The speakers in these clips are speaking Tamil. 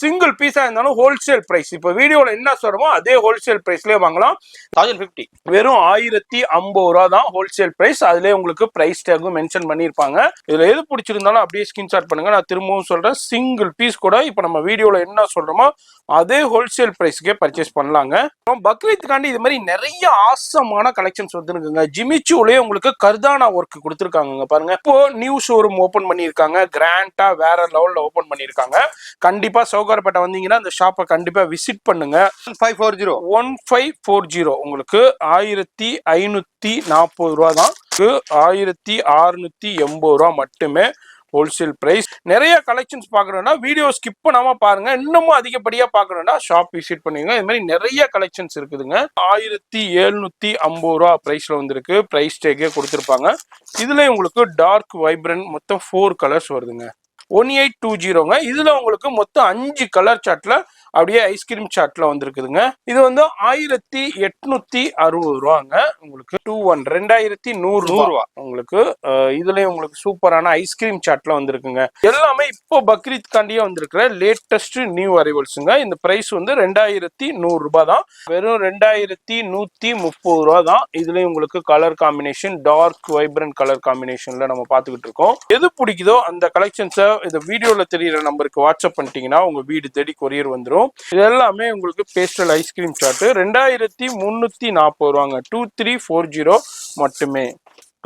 சிங்கிள் பீஸா இருந்தாலும் ஹோல்சேல் பிரைஸ். இப்போ வீடியோல என்ன சொல்றோமோ அதே ஹோல்சேல் பிரைஸ்லயே வாங்கலாம். 1050 வெறும் 1050 ரூபா தான் ஹோல்சேல் பிரைஸ். அதுலயே உங்களுக்கு பிரைஸ் டேக்கும் மென்ஷன் பண்ணிருப்பாங்க. இதுல எது பிடிச்சிருந்தாலும் அப்படியே ஸ்கிரீன்ஷாட் பண்ணுங்க. நான் திரும்பவும் சொல்றேன், சிங்கிள் பீஸ் கூட இப்போ நம்ம வீடியோல என்ன சொல்றோமோ அதே ஹோல்சேல் பிரைஸ்க்கே பர்ச்சேஸ் பண்ணலாங்க. பக்ரீத்துக்காண்டி இது மாதிரி நிறைய ஆசமான கலெக்ஷன்ஸ் வந்துருக்குங்க. ஜிமிச்சூலயே உங்களுக்கு கர்தானா ஒர்க் கொடுத்துருக்காங்க பாருங்க. இப்போ நியூ ஷோரூம் ஓபன் பண்ணியிருக்காங்க, கிராண்டா வேற லெவல்ல ஓபன் பண்ணியிருக்காங்க. கண்டிப்பா சௌகார்பேட்டை வந்தீங்கன்னா அந்த ஷாப்பை கண்டிப்பா விசிட் பண்ணுங்க. 1540 உங்களுக்கு 1540 ரூபா தான், 1680 ரூபா மட்டுமே ஹோல்சேல் பிரைஸ். நிறைய கலெக்ஷன்ஸ் பார்க்கணும்னா வீடியோ ஸ்கிப் பண்ணாம பாருங்க. இன்னமும் அதிகப்படியா பார்க்கணும்னா ஷாப் விசிட் பண்ணுங்க. இது மாதிரி நிறைய கலெக்ஷன்ஸ் இருக்குதுங்க. 1750 ரூபா பிரைஸ்ல வந்திருக்கு. பிரைஸ் டேக்கே கொடுத்துருப்பாங்க. இதுல உங்களுக்கு டார்க் வைப்ரண்ட் மொத்தம் 4 கலர்ஸ் வருதுங்க. 1820ங்க. இதுல உங்களுக்கு மொத்தம் 5 கலர் சார்ட்ல அப்படியே ஐஸ்கிரீம் சார்ட்ல வந்திருக்குதுங்க. இது வந்து 1860 ரூபாங்க. உங்களுக்கு 2100 ரூபா உங்களுக்கு. இதுலயும் உங்களுக்கு சூப்பரான ஐஸ்கிரீம் சார்ட்ல வந்திருக்குங்க. எல்லாமே இப்போ பக்ரீத் காண்டியே வந்திருக்கிற லேட்டஸ்ட் நியூ அரைவல்ஸுங்க. இந்த பிரைஸ் வந்து 2100 ரூபாய் தான். வெறும் 2130 ரூபா தான். இதுலயும் உங்களுக்கு colour combination dark vibrant colour காம்பினேஷன்ல நம்ம பார்த்துக்கிட்டு இருக்கோம். எது பிடிக்குதோ அந்த கலெக்ஷன்ஸை இந்த வீடியோல தெரியுற நம்பருக்கு வாட்ஸ்அப் பண்ணிட்டீங்கன்னா உங்க வீடு தேடி கொரியர் வந்துடும். இது எல்லாமே உங்களுக்கு பேஸ்டல் ஐஸ்கிரீம் சார்ட் 2340 ரூபாங்க. 2340 மட்டுமே.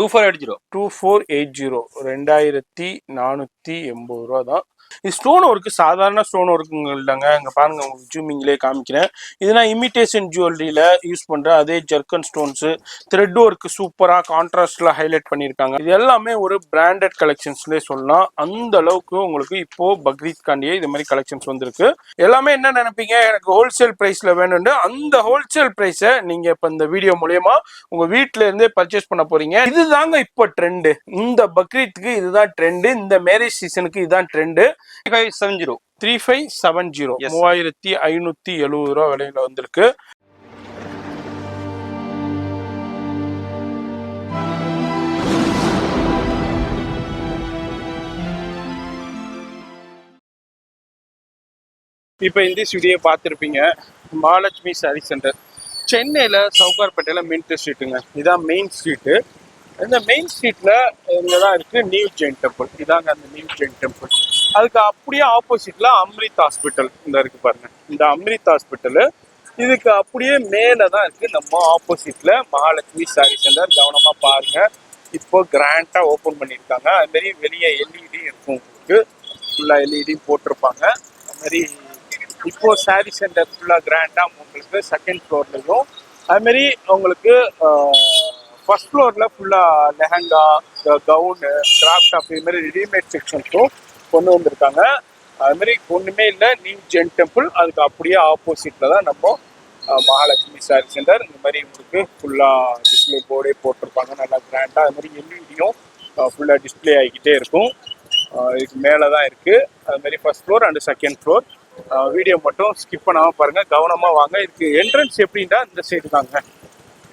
2480 2480 ரூபா தான். இது ஸ்டோன் ஒர்க்கு சாதாரண ஸ்டோன் ஒர்க்குங்க இல்லைங்க. இங்க பாருங்க, உங்களுக்கு ஜூமிங்லேயே காமிக்கிறேன். இதுனா இமிடேஷன் ஜுவல்லரியில யூஸ் பண்ற அதே ஜர்க்கன் ஸ்டோன்ஸ், த்ரெட் ஒர்க் சூப்பரா கான்ட்ராஸ்ட்ல ஹைலைட் பண்ணியிருக்காங்க. இது எல்லாமே ஒரு பிராண்டட் கலெக்ஷன்ஸ்லேயே சொல்லலாம். அந்த அளவுக்கு உங்களுக்கு இப்போ பக்ரீத் காண்டியே இது மாதிரி கலெக்ஷன்ஸ் வந்திருக்கு. எல்லாமே என்ன நினைப்பீங்க, எனக்கு ஹோல்சேல் பிரைஸ்ல வேணும்னு. அந்த ஹோல்சேல் பிரைஸை நீங்க இப்ப இந்த வீடியோ மூலயமா உங்க வீட்டுல இருந்தே பர்ச்சேஸ் பண்ண போறீங்க. இதுதாங்க இப்போ ட்ரெண்ட். இந்த பக்ரீத்துக்கு இதுதான் ட்ரெண்ட். இந்த மேரேஜ் சீசனுக்கு இதுதான் ட்ரெண்ட். 3570 3570 ரூபா விலையில வந்திருக்கு. இப்போ இந்த வீடியோ பார்த்துருப்பீங்க. மகாலட்சுமி சாரி சென்டர் சென்னையில் சவுகார்பேட்டையில் மெயின் ஸ்ட்ரீட்டுங்க. இதான் மெயின் ஸ்ட்ரீட்டு. இந்த மெயின் ஸ்ட்ரீட்ல இங்கே தான் இருக்கு நியூ ஜெயின் டெம்பிள். இதாங்க அந்த நியூ ஜெயின் டெம்பிள். அதுக்கு அப்படியே ஆப்போசிட்ல அம்ரித் ஹாஸ்பிட்டல் இந்த இருக்கு பாருங்க. இந்த அம்ரித் ஹாஸ்பிட்டலு இதுக்கு அப்படியே மேலே தான் இருக்கு. நம்ம ஆப்போசிட்ல மகாலட்சுமி சாரி சென்டர். கவனமா பாருங்க. இப்போ கிராண்டா ஓப்பன் பண்ணியிருக்காங்க. அது மாதிரி வெளியே எல்இடி இருக்கும், உங்களுக்கு ஃபுல்லா எல்இடி போட்டிருப்பாங்க. அது மாதிரி இப்போ சாரி சென்டர் ஃபுல்லா கிராண்டா உங்களுக்கு செகண்ட் ஃப்ளோர்லையும், அது மாதிரி உங்களுக்கு ஃபர்ஸ்ட் ஃப்ளோர்ல ஃபுல்லா லெஹங்கா, கவுனு, கிராஃப்ட் டாப் இது மாதிரி ரெடிமேட் செக்ஷன்ஸும் கொண்டு வந்திருக்காங்க. அது மாதிரி ஒண்ணுமே இல்லை, நியூ ஜெயின் டெம்பிள். அதுக்கு அப்படியே ஆப்போசிட்ல தான் நம்ம மகாலட்சுமி சாரி சென்டர். இந்த மாதிரி உங்களுக்கு ஃபுல்லா டிஸ்பிளே போர்டே போட்டிருப்பாங்க நல்லா கிராண்டா. அது மாதிரி எல்இடியும் ஃபுல்லா டிஸ்பிளே ஆகிக்கிட்டே இருக்கும். இதுக்கு மேலே தான் இருக்கு. அது மாதிரி first floor and second floor. Video மட்டும் ஸ்கிப் பண்ணாமல் பாருங்க, கவனமா வாங்க. இதுக்கு என்ட்ரன்ஸ் எப்படின்னா இந்த சைடு தாங்க.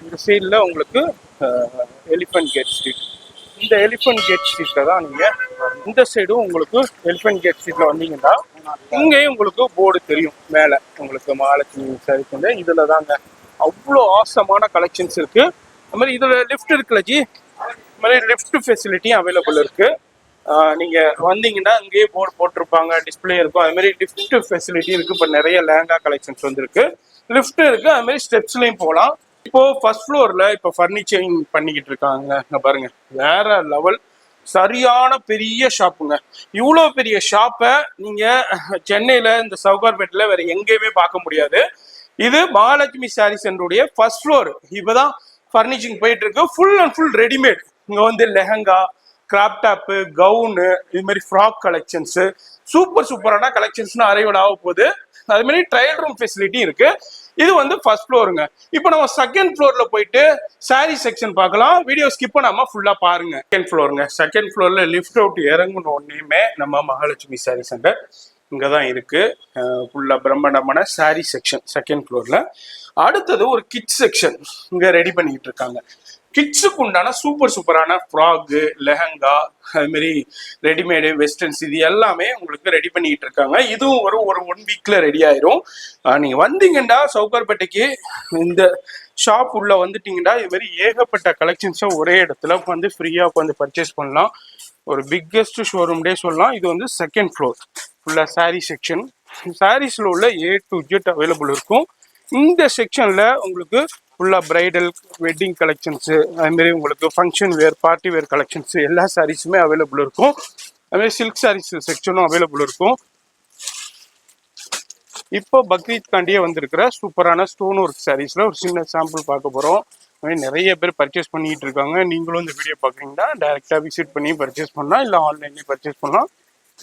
இந்த சைடில் உங்களுக்கு எலிஃபண்ட் கேட் ஸ்ட்ரீட். இந்த எலிஃபண்ட் கேட் ஸ்ட்ரீட்ல தான் நீங்க, இந்த சைடும் உங்களுக்கு எலிஃபண்ட் கேட் ஸ்ட்ரீட்ல வந்தீங்கன்னா இங்கேயும் உங்களுக்கு போர்டு தெரியும் மேலே உங்களுக்கு மகாலட்சுமி சாரி சென்டர். இதுல தாங்க அவ்வளோ ஆசமான கலெக்ஷன்ஸ் இருக்கு. அது மாதிரி இதுல லிஃப்ட் இருக்குல்ல ஜி, அது மாதிரி லிஃப்ட் ஃபெசிலிட்டியும் அவைலபிள் இருக்கு. நீங்க வந்தீங்கன்னா இங்கேயே போர்டு போட்டிருப்பாங்க, டிஸ்பிளே இருக்கும். அது மாதிரி லிஃப்ட் ஃபெசிலிட்டி இருக்கு. இப்போ நிறைய லேங்கா கலெக்ஷன்ஸ் வந்துருக்கு. லிஃப்ட் இருக்கு, அது மாதிரி ஸ்டெப்ஸ்லயும் போகலாம். இப்போ ஃபர்ஸ்ட் ஃப்ளோர்ல இப்போ ஃபர்னிச்சரிங் பண்ணிக்கிட்டு இருக்காங்க. இங்க பாருங்க, வேற லெவல், சரியான பெரிய ஷாப்புங்க. இவ்வளோ பெரிய ஷாப்பை நீங்க சென்னையில இந்த சவுகார்பேட்டில் வேற எங்கேயுமே பார்க்க முடியாது. இது மகாலட்சுமி சாரி சென்டருடைய ஃபர்ஸ்ட் ஃப்ளோர். இப்போதான் ஃபர்னிச்சிங் போயிட்டு இருக்கு. Full and full readymade. இங்க வந்து லெஹங்கா, கிராப் டாப்பு, கவுனு, இது மாதிரி ஃப்ராக் கலெக்ஷன்ஸ், சூப்பரான கலெக்ஷன்ஸ் அரைவல் ஆக போகுது. அது மாதிரி ட்ரையல் ரூம் ஃபெசிலிட்டி இருக்கு. இது வந்து ஃபர்ஸ்ட் ஃப்ளோருங்க. இப்போ நம்ம செகண்ட் ஃப்ளோர்ல போயிட்டு சாரி செக்ஷன் பார்க்கலாம். வீடியோ ஸ்கிப் பண்ணாம ஃபுல்லா பாருங்க. செகண்ட் ஃப்ளோருங்க. செகண்ட் ஃப்ளோர்ல லிஃப்ட் அவுட் இறங்கணும் ஒன்னையுமே நம்ம மகாலட்சுமி சாரி சென்டர் இங்கதான் இருக்கு. ஃபுல்லா பிரம்மாண்டமான சாரி செக்ஷன் செகண்ட் ஃப்ளோர்ல. அடுத்தது ஒரு கிட்ஸ் செக்ஷன் இங்க ரெடி பண்ணிக்கிட்டு இருக்காங்க. கிட்ஸுக்கு உண்டான சூப்பரான ஃப்ராகு, லெஹங்கா, அது மாதிரி ரெடிமேடு வெஸ்டர்ன்ஸ் இது எல்லாமே உங்களுக்கு ரெடி பண்ணிட்டு இருக்காங்க. இதுவும் ஒரு ஒரு 1 வீக்ல ரெடி ஆயிரும். நீங்க வந்தீங்கன்னா சவுகார்பேட்டைக்கு இந்த ஷாப் உள்ள வந்துட்டீங்கன்னா இது மாதிரி ஏகப்பட்ட கலெக்ஷன்ஸை ஒரே இடத்துல உட்காந்து ஃப்ரீயா உட்காந்து பர்ச்சேஸ் பண்ணலாம். ஒரு பிக்கெஸ்ட் ஷோரூம்டே சொல்லலாம். இது வந்து 2nd floor ஃபுல்லா சாரீ செக்ஷன். சாரீஸ்ல உள்ள A to Z அவைலபிள் இருக்கும். இந்த செக்ஷன்ல உங்களுக்கு ஃபுல்லா பிரைடல் வெட்டிங் கலெக்ஷன்ஸ், அதுமாரி உங்களுக்கு ஃபங்க்ஷன் வேர் பார்ட்டி வேர் கலெக்ஷன்ஸ் எல்லா சாரீஸுமே அவைலபிள் இருக்கும். அதுமாதிரி சில்க் சாரீஸ் செக்ஷனும் அவைலபிள் இருக்கும். இப்போ பக்ரீத் காண்டியே வந்திருக்கிற சூப்பரான ஸ்டோன் ஒர்க் சாரீஸ்ல ஒரு சின்ன சாம்பிள் பார்க்க போறோம். நிறைய பேர் பர்ச்சேஸ் பண்ணிட்டு இருக்காங்க. நீங்களும் இந்த வீடியோ பாக்குறீங்கன்னா டைரக்டா விசிட் பண்ணி பர்ச்சேஸ் பண்ணலாம், இல்ல ஆன்லைன்லயே பர்ச்சேஸ் பண்ணலாம்.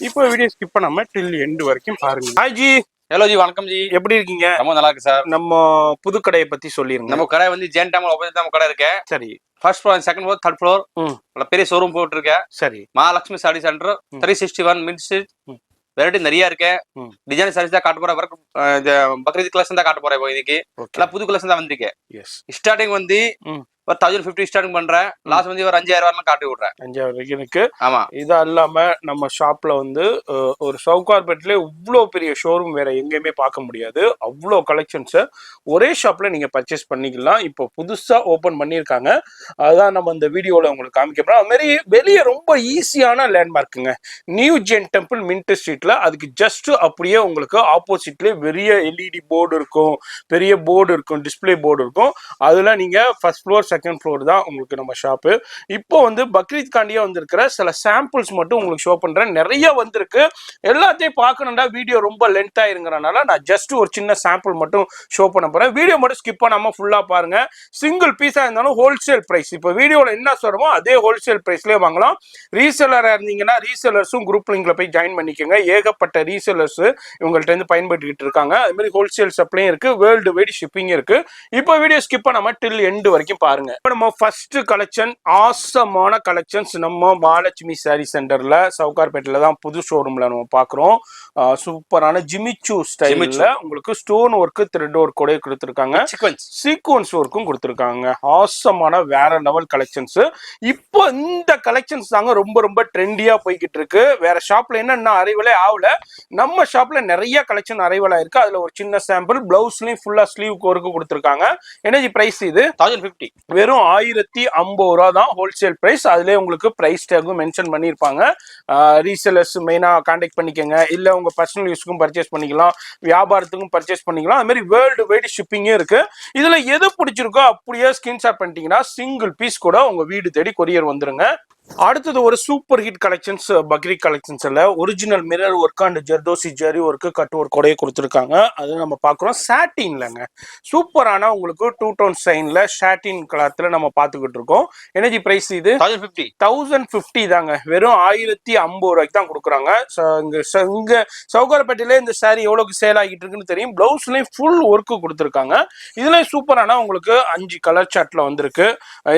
இப்போ வீடியோ ஸ்கிப் பண்ணாம டில் எண்ட் வரைக்கும் பாருங்க. Hi G. ஹலோ ஜி, வணக்கம் ஜி. எப்படி இருக்கீங்க? ரொம்ப நல்லா இருக்கு சார். நம்ம புது கடையை பத்தி சொல்லிருங்க. நம்ம கடை வந்து ஜென் டைம் ஆப்போசிட் நம்ம கடை இருக்கு. சரி. First floor, second floor, third floor பெரிய ஷோரூம் போட்டு இருக்கேன். சரி. Mahalakshmi sorry centre 361 mid street. Variety நிறைய இருக்கு. டிசைன் சாரீஸ் தான் காட்ட போறேன். பக்ரீத் கலெக்ஷன் தான் காட்ட போறேன். இப்போ இன்னைக்கு எல்லாம் புது கலெக்ஷன் தான் வந்திருக்கு. ஸ்டார்டிங் வந்து ஒரு 1050 ஸ்டார்டிங் பண்றேன். லாஸ்ட் வந்து ஒரு 5000 காட்டி விடுறேன். 5000 வரைக்கும் இருக்கு. ஆமா. இது இல்லாம நம்ம ஷாப்ல வந்து ஒரு சவுகார்பேட்ல இவ்வளோ பெரிய ஷோரூம் வேற எங்கேயுமே பார்க்க முடியாது. அவ்வளோ கலெக்ஷன்ஸ் ஒரே ஷாப்ல நீங்க பர்ச்சேஸ் பண்ணிக்கலாம். இப்போ புதுசா ஓபன் பண்ணியிருக்காங்க. அதுதான் நம்ம இந்த வீடியோல உங்களுக்கு காமிக்கிறோம். அது மாதிரி வெளியே ரொம்ப ஈஸியான லேண்ட்மார்க்குங்க. நியூ ஜென் டெம்பிள் மின்ட் ஸ்ட்ரீட்ல அதுக்கு ஜஸ்ட் அப்படியே உங்களுக்கு ஆப்போசிட்லேயே பெரிய LED போர்டு இருக்கும், பெரிய போர்டு இருக்கும், டிஸ்பிளே போர்டு இருக்கும். அதுல நீங்க ஃபர்ஸ்ட் ஃப்ளோர் செகண்ட் ஃப்ளோர் தான் உங்களுக்கு நம்ம ஷாப்பு. இப்போ வந்து பக்ரீத் காண்டியா வந்திருக்கிற சில சாம்பிள்ஸ் மட்டும் உங்களுக்கு ஷோ பண்றேன். நிறைய வந்திருக்கு. எல்லாத்தையும் பார்க்கணும்னா வீடியோ ரொம்ப லென்த் ஆயிருங்கறனால நான் ஜஸ்ட் ஒரு சின்ன சாம்பிள் மட்டும் ஷோ பண்ண போறேன். வீடியோ மட்டும் ஸ்கிப் பண்ணாம ஃபுல்லா பாருங்க. சிங்கிள் பீஸா இருந்தாலும் ஹோல்சேல் பிரைஸ். இப்போ வீடியோல என்ன சொல்றோமோ அதே ஹோல்சேல் பிரைஸ்லயே வாங்கலாம். ரீசெல்லரா இருந்தீங்கன்னா ரீசெல்லர்ஸும் குரூப் லிங்க்ல போய் ஜாயின் பண்ணிக்கோங்க. ஏகப்பட்ட ரீசெல்லர்ஸ் இவங்கள்ட்ட இருந்து பயன்படுத்திட்டு இருக்காங்க. அது மாதிரி ஹோல்சேல் சப்ளையும் இருக்கு, வேர்ல்டு வைட் ஷிப்பிங் இருக்கு. இப்போ வீடியோ ஸ்கிப் பண்ணாம டில் எண்ட் வரைக்கும் பாருங்க. நம்ம ஃபர்ஸ்ட் கலெக்ஷன் ஆசமான கலெக்ஷன்ஸ் நம்ம மகாலட்சுமி சாரி சென்டர்ல சவுகார்பேட்ல தான் புது ஷோரூம்ல நம்ம பாக்குறோம். சூப்பரான ஜிமிச்சு ஸ்டைல்ல உங்களுக்கு ஸ்டோன் ஒர்க், த்ரெட் ஒர்க் கூட கொடுத்திருக்காங்க. சீக்வன்ஸ் ஒர்க்கும் கொடுத்திருக்காங்க. ஆசமான வேற லெவல் கலெக்ஷன்ஸ். இப்போ இந்த கலெக்ஷன்ஸ் தாங்க ரொம்ப ரொம்ப ட்ரெண்டியா போய்கிட்டு இருக்கு. வேற ஷாப்ல என்ன அரைவலே ஆகல. நம்ம ஷாப்ல நிறைய கலெக்ஷன் அரைவல் ஆயிருக்கு. அதுல ஒரு சின்ன சாம்பிள் பிளவுஸ்லயும் ஃபுல்லா ஸ்லீவ் ஒர்க் கொடுத்திருக்காங்க. எனர்ஜி பிரைஸ் இது 1050. வெறும் 1050 ரூபா தான் ஹோல்சேல் பிரைஸ். அதுலேயே உங்களுக்கு பிரைஸ் டேக்கும் மென்ஷன் பண்ணியிருப்பாங்க. ரீசெலர்ஸ் மெயினாக கான்டாக்ட் பண்ணிக்கோங்க. இல்லை உங்கள் பர்சனல் யூஸ்க்கும் பர்ச்சேஸ் பண்ணிக்கலாம், வியாபாரத்துக்கும் பர்ச்சேஸ் பண்ணிக்கலாம். அது மாதிரி வேர்ல்டு வைடு ஷிப்பிங்கே இருக்கு. இதில் எது பிடிச்சிருக்கோ அப்படியே ஸ்கிரீன்ஷாட் பண்ணிட்டீங்கன்னா சிங்கிள் பீஸ் கூட உங்கள் வீடு தேடி கொரியர் வந்துருங்க. அடுத்தது ஒரு சூப்பர் ஹிட் கலெக்ஷன்ஸ் பக்ரீத் கலெக்ஷன்ஸ்ல original mirror work and zardozi zari work cut work கூட கொடுத்துருக்காங்க. அது நம்ம பார்க்குறோம். சாட்டின்லங்க சூப்பரான உங்களுக்கு 2 டோன் ஸ்டைன்ல சாட்டின் கலர்ல நம்ம பார்த்துக்கிட்டு இருக்கோம். எனர்ஜி பிரைஸ் இது 1050 தாங்க. வெறும் 1050 ரூபாய்க்கு தான் கொடுக்குறாங்க. இங்க சவுகார்பேட்டையில இந்த சாரி எவ்வளவுக்கு சேல் ஆகிட்டு இருக்குன்னு தெரியும். பிளவுஸ்லயும் ஃபுல் ஒர்க் கொடுத்துருக்காங்க. இதுல சூப்பரான உங்களுக்கு 5 கலர் சார்ட்ல வந்திருக்கு.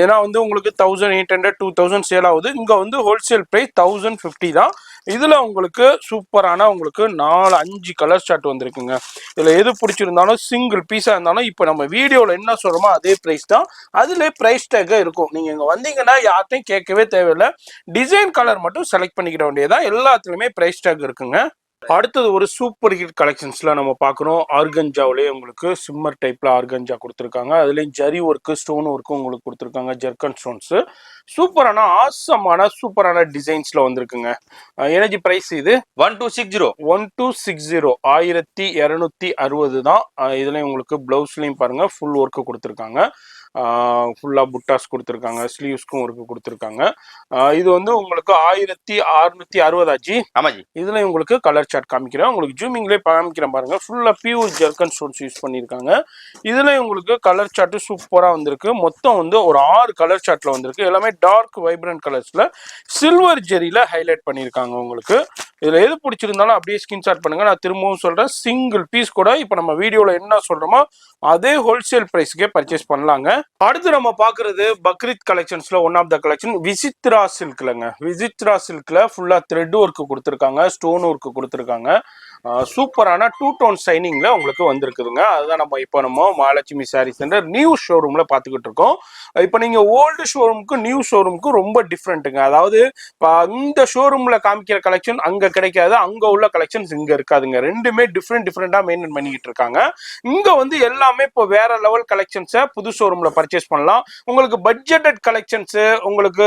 ஏன்னா வந்து உங்களுக்கு 1800 2000 சேல் ஆகுது. இங்க வந்து ஹோல்சேல் பிரைஸ் 1050 தான். இதுல உங்களுக்கு சூப்பரான உங்களுக்கு 4-5 கலர் சார்ட் வந்திருக்குங்க. இதுல எது பிடிச்சிருந்தாலும் சிங்கிள் பீஸா இருந்தாலும் இப்ப நம்ம வீடியோல என்ன சொல்றோமோ அதே பிரைஸ் தான். அதுல பிரைஸ் டேக் இருக்கும். நீங்க இங்க வந்தீங்கன்னா யார்ட்டையும் கேட்கவே தேவையில்லை. டிசைன் கலர் மட்டும் செலக்ட் பண்ணிக்கிட வேண்டியதான். எல்லாத்துலயுமே பிரைஸ் டேக் இருக்குங்க. அடுத்தது ஒரு சூப்பர் ஹிட் கலெக்ஷன்ஸ்ல நம்ம பார்க்குறோம். ஆர்கஞ்சாவிலே உங்களுக்கு சிம்மர் டைப்ல ஆர்கஞ்சா கொடுத்துருக்காங்க. அதுலேயும் ஜரி ஒர்க்கு, ஸ்டோன் ஒர்க்கும் உங்களுக்கு கொடுத்துருக்காங்க. ஜெர்கன் ஸ்டோன்ஸ் சூப்பரான ஆசமான சூப்பரான டிசைன்ஸ்ல வந்திருக்குங்க. எனர்ஜி பிரைஸ் இது 1260 1260 தான். இதுல உங்களுக்கு பிளவுஸ்லயும் பாருங்க ஃபுல் ஒர்க்கு கொடுத்துருக்காங்க. ஃபுல்லா புட்டாஸ் கொடுத்துருக்காங்க. ஸ்லீவ்ஸ்க்கும் ஒர்க்கு கொடுத்துருக்காங்க. இது வந்து உங்களுக்கு 1660 ஆச்சு. ஆமாஜி. இதுல உங்களுக்கு கலர் சார்ட் காமிக்கிறேன். உங்களுக்கு ஜூமிங்லேயே காமிக்கிறேன் பாருங்க. ஃபுல்லா பியூர் ஜெர்கன் ஸ்டோன்ஸ் யூஸ் பண்ணியிருக்காங்க. இதுல உங்களுக்கு கலர் சார்ட் சூப்பரா வந்திருக்கு. மொத்தம் வந்து ஒரு 6 கலர் சார்ட்ல வந்திருக்கு. எல்லாமே டார்க் வைப்ரண்ட் கலர்ஸ்ல சில்வர் ஜெரியில ஹைலைட் பண்ணியிருக்காங்க. உங்களுக்கு இதுல எது பிடிச்சிருந்தாலும் அப்படியே ஸ்கிரீன்ஷாட் பண்ணுங்க. நான் திரும்பவும் சொல்றேன், சிங்கிள் பீஸ் கூட இப்ப நம்ம வீடியோல என்ன சொல்றோமோ அதே ஹோல்சேல் பிரைஸ்க்கே பர்ச்சேஸ் பண்ணலாங்க. அடுத்து நம்ம பாக்குறது பக்ரீத் கலெக்ஷன்ஸ்ல one of the collection Vichitra சில்க்லங்க. விசித்ரா சில்க்ல ஃபுல்லா த்ரெட் ஒர்க் கொடுத்துருக்காங்க, ஸ்டோன் ஒர்க் கொடுத்துருக்காங்க. சூப்பரான 2 டோன் ஷைனிங்ல உங்களுக்கு வந்திருக்குதுங்க. அதுதான் நம்ம மகாலட்சுமி சாரி சென்டர் நியூ ஷோரூம்ல பாத்துக்கிட்டு இருக்கோம். இப்போ நீங்க ஓல்டு ஷோரூமுக்கு நியூ ஷோரூமுக்கு ரொம்ப டிஃப்ரெண்ட்டுங்க. அதாவது இந்த ஷோரூம்ல காமிக்கிற கலெக்ஷன் அங்க கிடைக்காது, அங்க உள்ள கலெக்ஷன்ஸ் இங்க இருக்காதுங்க. ரெண்டுமே டிஃப்ரெண்டா மெயின்டைன் பண்ணிக்கிட்டு இருக்காங்க. இங்க வந்து எல்லாமே இப்போ வேற லெவல் கலெக்ஷன்ஸை புது ஷோரூம்ல பர்ச்சேஸ் பண்ணலாம். உங்களுக்கு பட்ஜெட்டட் கலெக்ஷன்ஸ், உங்களுக்கு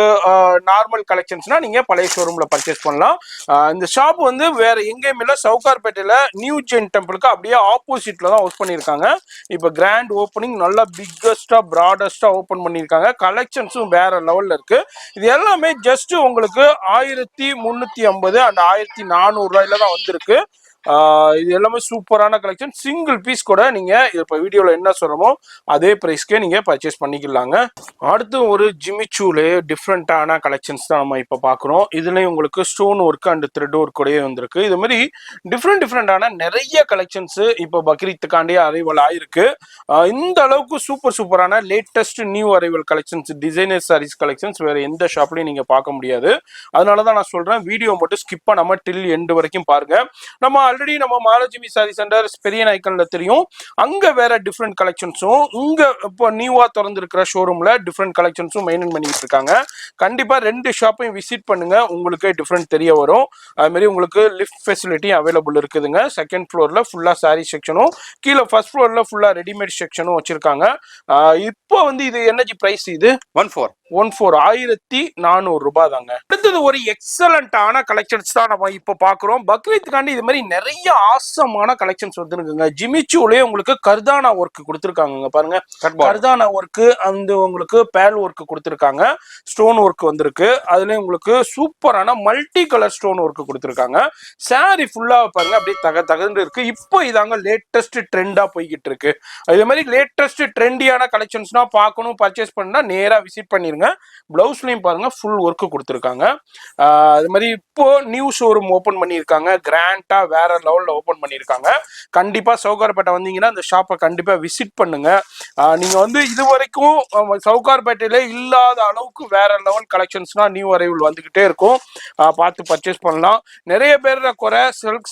நார்மல் கலெக்ஷன்ஸ்னா நீங்க பழைய ஷோரூம்ல பர்ச்சேஸ் பண்ணலாம். இந்த ஷாப் வந்து வேற எங்கேயும் இல்ல, சவுகார்பேட்டையில நியூ ஜெயின் டெம்பிளுக்கு அப்படியே ஆப்போசிட்ல தான் ஒர்க் பண்ணியிருக்காங்க. இப்போ கிராண்ட் ஓப்பனிங் நல்லா பிக்கஸ்டா பிராடஸ்டா ஓப்பன் பண்ணியிருக்காங்க. கலெக்ஷன்ஸும் வேற லெவல்ல இருக்கு. இது எல்லாமே ஜஸ்ட் உங்களுக்கு 1350 அண்ட் 1400 ரூபாயில தான் வந்திருக்கு. இது எல்லாமே சூப்பரான கலெக்ஷன். சிங்கிள் பீஸ் கூட நீங்க இப்போ வீடியோல என்ன சொல்றோமோ அதே பிரைஸ்க்கே நீங்க பர்ச்சேஸ் பண்ணிக்கலாங்க. அடுத்து ஒரு ஜிமிச்சூலே டிஃப்ரெண்டான கலெக்ஷன்ஸ் தான் நம்ம இப்போ பார்க்குறோம். இதுலேயும் உங்களுக்கு stone work and thread work கூடயே வந்திருக்கு. இது மாதிரி டிஃப்ரெண்டான நிறைய கலெக்ஷன்ஸ் இப்போ பக்ரீத்துக்காண்டியே அரைவல் ஆயிருக்கு. இந்த அளவுக்கு சூப்பரான latest new arrival collections, designer sarees collections வேற எந்த ஷாப்லையும் நீங்க பார்க்க முடியாது. அதனால தான் நான் சொல்றேன், வீடியோ மட்டும் ஸ்கிப் பண்ணாம டில் எண்ட் வரைக்கும் பாருங்க. நம்ம ஆல்ரெடி நம்ம மகாலட்சுமி சாரி சென்டர் பெரிய நாய்க்கல்ல தெரியும். அங்க வேற டிஃப்ரெண்ட் கலெக்ஷன்ஸும், இங்க இப்போ நியூவா திறந்திருக்கிற ஷோரூம்ல டிஃப்ரெண்ட் கலெக்ஷன்ஸும் மெயின்டைன் பண்ணிட்டு இருக்காங்க. கண்டிப்பா ரெண்டு ஷாப்பையும் விசிட் பண்ணுங்க, உங்களுக்கு டிஃப்ரெண்ட் தெரிய வரும். அது மாதிரி உங்களுக்கு லிஃப்ட் ஃபெசிலிட்டி அவைலபிள் இருக்குதுங்க. செகண்ட் ஃப்ளோர்ல ஃபுல்லா சாரி செக்ஷனும், கீழே ஃபர்ஸ்ட் ஃப்ளோர்ல ஃபுல்லா ரெடிமேட் செக்ஷனும் வச்சிருக்காங்க. இப்போ வந்து இது என்னஜி பிரைஸ்? இது 1400 ரூபாய் தாங்க. அடுத்தது ஒரு எக்ஸலண்டான கலெக்ஷன்ஸ் தான் நம்ம இப்போ பார்க்குறோம். பக்ரீத்துக்காண்டி இது மாதிரி நிறைய ஆசமான கலெக்ஷன்ஸ் வந்துருக்குங்க. ஜிமிச்சூலே உங்களுக்கு கர்தானா ஒர்க் கொடுத்துருக்காங்க பாருங்க. கர்தானா ஒர்க் அந்த உங்களுக்கு பேல் ஒர்க் கொடுத்துருக்காங்க. ஸ்டோன் ஒர்க் வந்திருக்கு. அதுல உங்களுக்கு சூப்பரான மல்டி கலர் ஸ்டோன் ஒர்க் கொடுத்துருக்காங்க. சாரி ஃபுல்லா பாருங்க அப்படியே தகந்து இருக்கு. இப்போ இதாங்க லேட்டஸ்ட் ட்ரெண்டா போய்கிட்டு இருக்கு. அதே மாதிரி லேட்டஸ்ட் ட்ரெண்டியான கலெக்ஷன்ஸ்னா பார்க்கணும், பர்ச்சேஸ் பண்ணா நேரா விசிட் பண்ணிருங்க. பிளவுஸ்லயும் பாருங்க ஃபுல் ஒர்க் கொடுத்துருக்காங்க. அது மாதிரி இப்போ நியூ ஷோரூம் ஓபன் பண்ணியிருக்காங்க. கிராண்டா வேற லெவல்ல ஓபன் பண்ணியிருக்காங்க. கண்டிப்பா சவுகார்பேட்டை வந்தீங்கன்னா அந்த ஷாப்பை கண்டிப்பா விசிட் பண்ணுங்க. நீங்க வந்து இது வரைக்கும் சவுகார்பேட்டையில இல்லாத அளவுக்கு வேற லெவல் கலெக்ஷன்ஸ்னா நியூ அரைவல் வந்துகிட்டே இருக்கும். பார்த்து பர்ச்சேஸ் பண்ணலாம். நிறைய பேர் குறை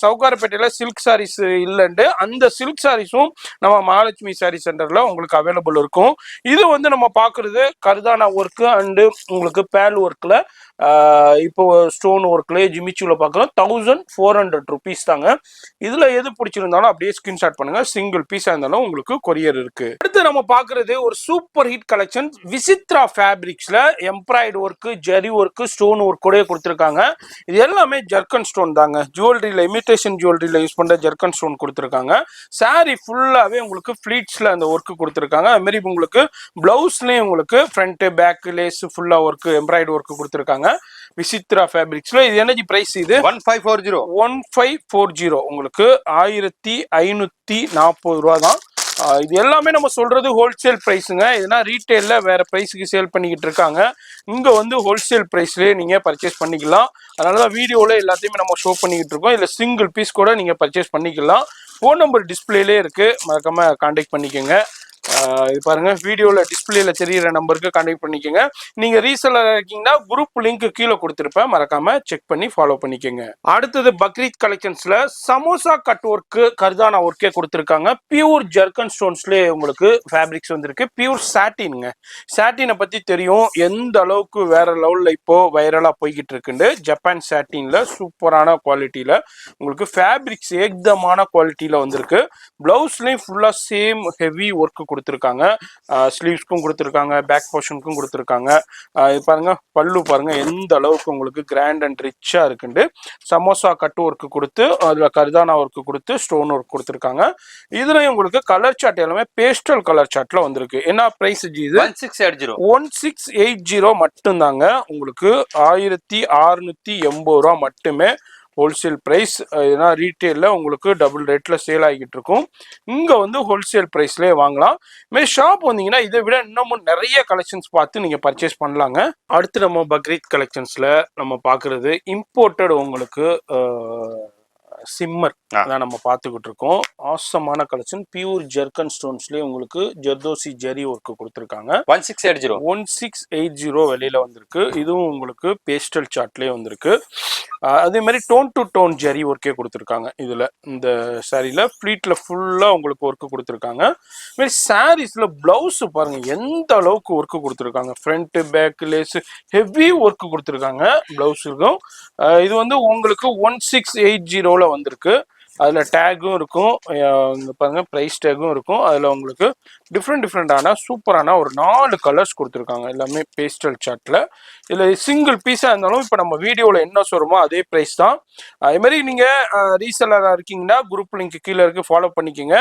சவுகார்பேட்டையில சில்க் சாரீஸ் இல்லைன்னு, அந்த சில்க் சாரீஸும் நம்ம மகாலட்சுமி சாரி சென்டர்ல உங்களுக்கு அவைலபிள் இருக்கும். இது வந்து நம்ம பாக்குறது கர்தானா ஒர்க் அண்டு உங்களுக்கு பேல் ஒர்க்ல, இப்போ ஸ்டோன் ஒர்க்ல ஜிமிச்சூல பார்க்குறோம். 1400 rupees தாங்க. இதுல எது பிடிச்சிருந்தாலும் அப்படியே ஸ்கிரீன்ஷாட் பண்ணுங்க. சிங்கிள் பீஸா இருந்தாலும் உங்களுக்கு கொரியர் இருக்கு. அடுத்து நம்ம பார்க்கறது ஒரு சூப்பர் ஹிட் கலெக்ஷன். விசித்ரா ஃபேப்ரிக்ஸ்ல embroidery work, zari work, stone work கூட கொடுத்துருக்காங்க. இது எல்லாமே ஜர்க்கன் ஸ்டோன் தாங்க. ஜுவல்லரியில இமிடேஷன் ஜுவல்லரியில யூஸ் பண்ற ஜர்க்கன் ஸ்டோன் கொடுத்துருக்காங்க. சாரி ஃபுல்லாவே உங்களுக்கு ஃபிளீட்ஸ்ல அந்த ஒர்க் கொடுத்துருக்காங்க. அது மாதிரி உங்களுக்கு பிளவுஸ்லயும் உங்களுக்கு ஃப்ரண்ட் பேக் லேஸ் ஃபுல்லா ஒர்க் எம்ப்ராய்டு ஒர்க் கொடுத்துருக்காங்க. விசித்ரா ஃபேப்ரிக்ஸ்ல இது என்னஜி பிரைஸ்? இது 1540 உங்களுக்கு 1540 ரூபா தான். இது எல்லாமே நம்ம சொல்றது ஹோல்சேல் பிரைஸுங்க. இதுனா ரீட்டைல்ல வேற பிரைஸுக்கு சேல் பண்ணிக்கிட்டு இருக்காங்க. இங்க வந்து ஹோல்சேல் பிரைஸ்லயே நீங்க பர்ச்சேஸ் பண்ணிக்கலாம். அதனாலதான் வீடியோல எல்லாத்தையுமே நம்ம ஷோ பண்ணிக்கிட்டு இருக்கோம். இதுல சிங்கிள் பீஸ் கூட நீங்க பர்ச்சேஸ் பண்ணிக்கலாம். ஃபோன் நம்பர் டிஸ்பிளேலே இருக்கு, மறக்காம கான்டாக்ட் பண்ணிக்கோங்க. இது பாருங்க, வீடியோல டிஸ்பிளேல தெரியுற நம்பருக்கு கான்டாக்ட் பண்ணிக்கோங்க. நீங்க ரீசெல்லர் இருக்கீங்கன்னா குரூப் லிங்க் கீழே கொடுத்துருப்பேன், மறக்காம செக் பண்ணி ஃபாலோ பண்ணிக்கோங்க. அடுத்தது பக்ரீத் கலெக்ஷன்ஸ்ல சமோசா கட் ஒர்க், கர்தானா ஒர்க்கே கொடுத்துருக்காங்க. பியூர் ஜர்க்கன் ஸ்டோன்ஸ்லேயே உங்களுக்கு ஃபேப்ரிக்ஸ் வந்திருக்கு. பியூர் சாட்டின்ங்க. சாட்டினை பத்தி தெரியும் எந்த அளவுக்கு வேற லெவல்ல இப்போ வைரலா போய்கிட்டு இருக்குன்னு. ஜப்பான் சாட்டின்ல சூப்பரான குவாலிட்டியில உங்களுக்கு ஃபேப்ரிக்ஸ் ஏகதமான குவாலிட்டியில வந்திருக்கு. பிளவுஸ்லயும் ஃபுல்லா சேம் ஹெவி ஒர்க் கொடுத்துருக்காங்க. ஸ்லீவ்ஸ்க்கும் கொடுத்துருக்காங்க, பேக் போர்ஷனுக்கும் கொடுத்துருக்காங்க. இது பாருங்க, பல்லு பாருங்க எந்த அளவுக்கு உங்களுக்கு கிராண்ட் அண்ட் ரிச்சா இருக்குண்டு. சமோசா கட் ஒர்க் கொடுத்து அதுல கர்தானா ஒர்க் கொடுத்து ஸ்டோன் ஒர்க் கொடுத்துருக்காங்க. இதுலயும் உங்களுக்கு கலர் சார்ட் எல்லாமே பேஸ்டல் கலர் சார்ட்ல வந்திருக்கு. என்ன பிரைஸ் இது? 1680 மட்டும்தாங்க. உங்களுக்கு 1680 ரூபா மட்டுமே ஹோல்சேல் பிரைஸ். ஏன்னா ரீட்டெயிலில் உங்களுக்கு டபுள் ரேட்டில் சேல் ஆகிட்டு இருக்கும். இங்கே வந்து ஹோல்சேல் ப்ரைஸ்லேயே வாங்கலாம். மே ஷாப் வந்தீங்கன்னா இதை விட இன்னமும் நிறைய கலெக்ஷன்ஸ் பார்த்து நீங்கள் பர்ச்சேஸ் பண்ணலாங்க. அடுத்து நம்ம பக்ரீத் கலெக்ஷன்ஸில் நம்ம பார்க்குறது இம்போர்ட்டட் உங்களுக்கு சிம்மர் அதான் நம்ம பார்த்துக்கிட்டு இருக்கோம். ஆசமான கலெக்ஷன், பியூர் ஜெர்கன் ஸ்டோன்ஸ்லேயே உங்களுக்கு ஜர்தோசி ஜெரி ஒர்க்கு கொடுத்துருக்காங்க. 1680 வெளியில வந்திருக்கு. இதுவும் உங்களுக்கு பேஸ்டல் சார்ட்லேயே வந்திருக்கு. அதே மாதிரி டோன் டு டோன் ஜெரி ஒர்க்கே கொடுத்துருக்காங்க. இதில் இந்த சாரியில் ஃப்ளீட்டில் ஃபுல்லாக உங்களுக்கு ஒர்க்கு கொடுத்துருக்காங்க. இதுமாதிரி சாரீஸில் ப்ளவுஸு பாருங்கள் எந்த அளவுக்கு ஒர்க்கு கொடுத்துருக்காங்க. Front back lace heavy work கொடுத்துருக்காங்க ப்ளவுஸுக்கும். இது வந்து உங்களுக்கு 1680 வந்திருக்கு. அதில் டேக்கும் இருக்கும், இங்கே பாருங்கள் ப்ரைஸ் டேக்கும் இருக்கும். அதில் உங்களுக்கு டிஃப்ரெண்டான சூப்பரான ஒரு 4 கலர்ஸ் கொடுத்துருக்காங்க. எல்லாமே பேஸ்டல் சார்ட்டில். இதில் சிங்கிள் பீஸாக இருந்தாலும் இப்போ நம்ம வீடியோவில் என்ன சொல்கிறோமோ அதே ப்ரைஸ் தான். அதுமாதிரி நீங்கள் ரீசெல்லராக இருக்கீங்கன்னா குரூப் லிங்க் கீழே இருக்குது, ஃபாலோ பண்ணிக்கோங்க.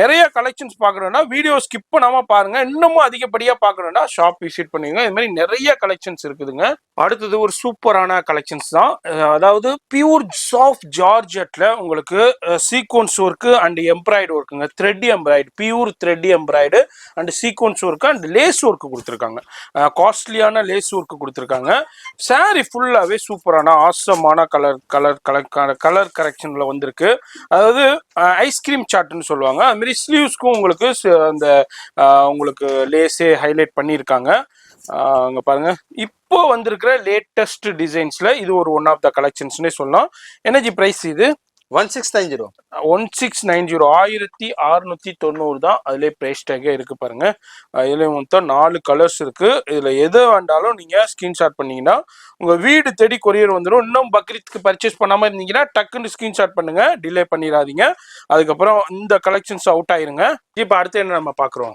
நிறைய கலெக்ஷன்ஸ் பார்க்குறோன்னா வீடியோ ஸ்கிப் பண்ணாமல் பாருங்கள். இன்னமும் அதிகப்படியாக பார்க்கணுன்னா ஷாப் விசிட் பண்ணுவீங்க. இதுமாதிரி நிறைய கலெக்ஷன்ஸ் இருக்குதுங்க. அடுத்தது ஒரு சூப்பரான கலெக்ஷன்ஸ் தான். அதாவது பியூர் சாஃப்ட் ஜார்ஜெட்டில் உங்களுக்கு சீக்வன்ஸ் ஒர்க்கு அண்ட் எம்ப்ராய்டு ஒர்க்குங்க. Thread embroidery, pure thread embroidery and sequins work and lace work கொடுத்துருக்காங்க. காஸ்ட்லியான லேஸ் ஒர்க்கு கொடுத்துருக்காங்க. சாரி ஃபுல்லாகவே சூப்பரான ஆசமான கலர் கரெக்ஷனில் வந்திருக்கு. அதாவது ஐஸ்கிரீம் சார்ட்னு சொல்லுவாங்க. அதுமாரி ஸ்லீவ்ஸ்க்கும் உங்களுக்கு அந்த உங்களுக்கு லேஸே ஹைலைட் பண்ணியிருக்காங்க. அங்கே பாருங்க, இப்போ வந்திருக்கிற லேட்டஸ்ட் டிசைன்ஸ்ல இது ஒரு ஒன் ஆஃப் த கலெக்ஷன்ஸ்னே சொல்லலாம். எனர்ஜி பிரைஸ் இது 1690 1690 தான். அதுலேயே ப்ரைஸ் டேக்கே இருக்கு பாருங்க. இதுல மொத்தம் 4 கலர்ஸ் இருக்கு. இதுல எது வேண்டாலும் நீங்க ஸ்கிரீன்ஷாட் பண்ணீங்கன்னா உங்க வீடு தேடி கொரியர் வந்துடும். இன்னும் பக்ரீத்துக்கு பர்ச்சேஸ் பண்ணாம இருந்தீங்கன்னா டக்குன்னு ஸ்கிரீன்ஷாட் பண்ணுங்க, டிலே பண்ணிடாதீங்க. அதுக்கப்புறம் இந்த கலெக்ஷன்ஸ் அவுட் ஆயிருங்க. இப்போ அடுத்து என்ன நம்ம பாக்குறோம்?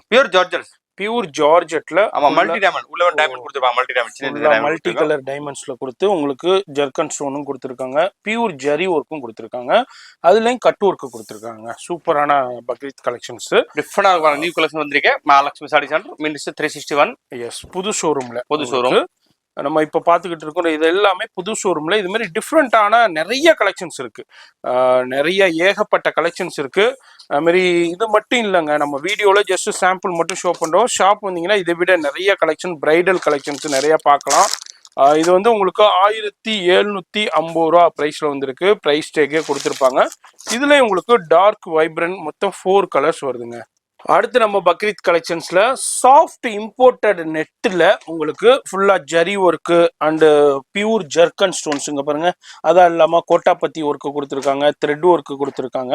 பியூர் ஜார்ஜெட்ல மல்டி டைமண்ட் உள்ள ஒரு டைமண்ட் கொடுத்துருப்பாங்க. மல்டி டைமண்ட் சின்ன மல்டி கலர் டைமண்ட்ஸ்ல கொடுத்து உங்களுக்கு ஜெர்கன் ஸ்டோனும் கொடுத்துருக்காங்க. பியூர் ஜெரி ஒர்க்கும் கொடுத்துருக்காங்க. அதுலயும் கட் ஒர்க்கு கொடுத்துருக்காங்க. சூப்பரான பக்ரீத் கலெக்ஷன்ஸ். டிஃபரெண்டான நியூ கலெக்ஷன் வந்திருக்கேன். Mahalakshmi sorry centre minutes 361. Yes, புது ஷோரூம்ல. புது ஷோரூம் நம்ம இப்போ பார்த்துக்கிட்டு இருக்கோம். இது எல்லாமே புது ஷோரூம்ல இது மாதிரி டிஃப்ரெண்டான நிறைய கலெக்ஷன்ஸ் இருக்கு. நிறைய ஏகப்பட்ட கலெக்ஷன்ஸ் இருக்கு. அதுமாரி இது மட்டும் இல்லைங்க, நம்ம வீடியோவில் ஜஸ்ட் சாம்பிள் மட்டும் ஷோ பண்ணுறோம். ஷாப் வந்தீங்கன்னா இதை விட நிறைய கலெக்ஷன், பிரைடல் கலெக்ஷன்ஸ் நிறைய பார்க்கலாம். இது வந்து உங்களுக்கு 1750 ப்ரைஸில் வந்திருக்கு. ப்ரைஸ் டேக்கே கொடுத்துருப்பாங்க. இதுல உங்களுக்கு டார்க் வைப்ரண்ட் மொத்தம் 4 கலர்ஸ் வருதுங்க. அடுத்து நம்ம பக்ரீத் கலெக்ஷன்ஸ்ல சாஃப்ட் இம்போர்ட்டட் நெட்டில் உங்களுக்கு ஃபுல்லா zari work and pure zircon ஸ்டோன்ஸுங்க பாருங்க. அதான் இல்லாமல் கோட்டாப்பத்தி ஒர்க்கு கொடுத்துருக்காங்க, த்ரெட் ஒர்க்கு கொடுத்துருக்காங்க.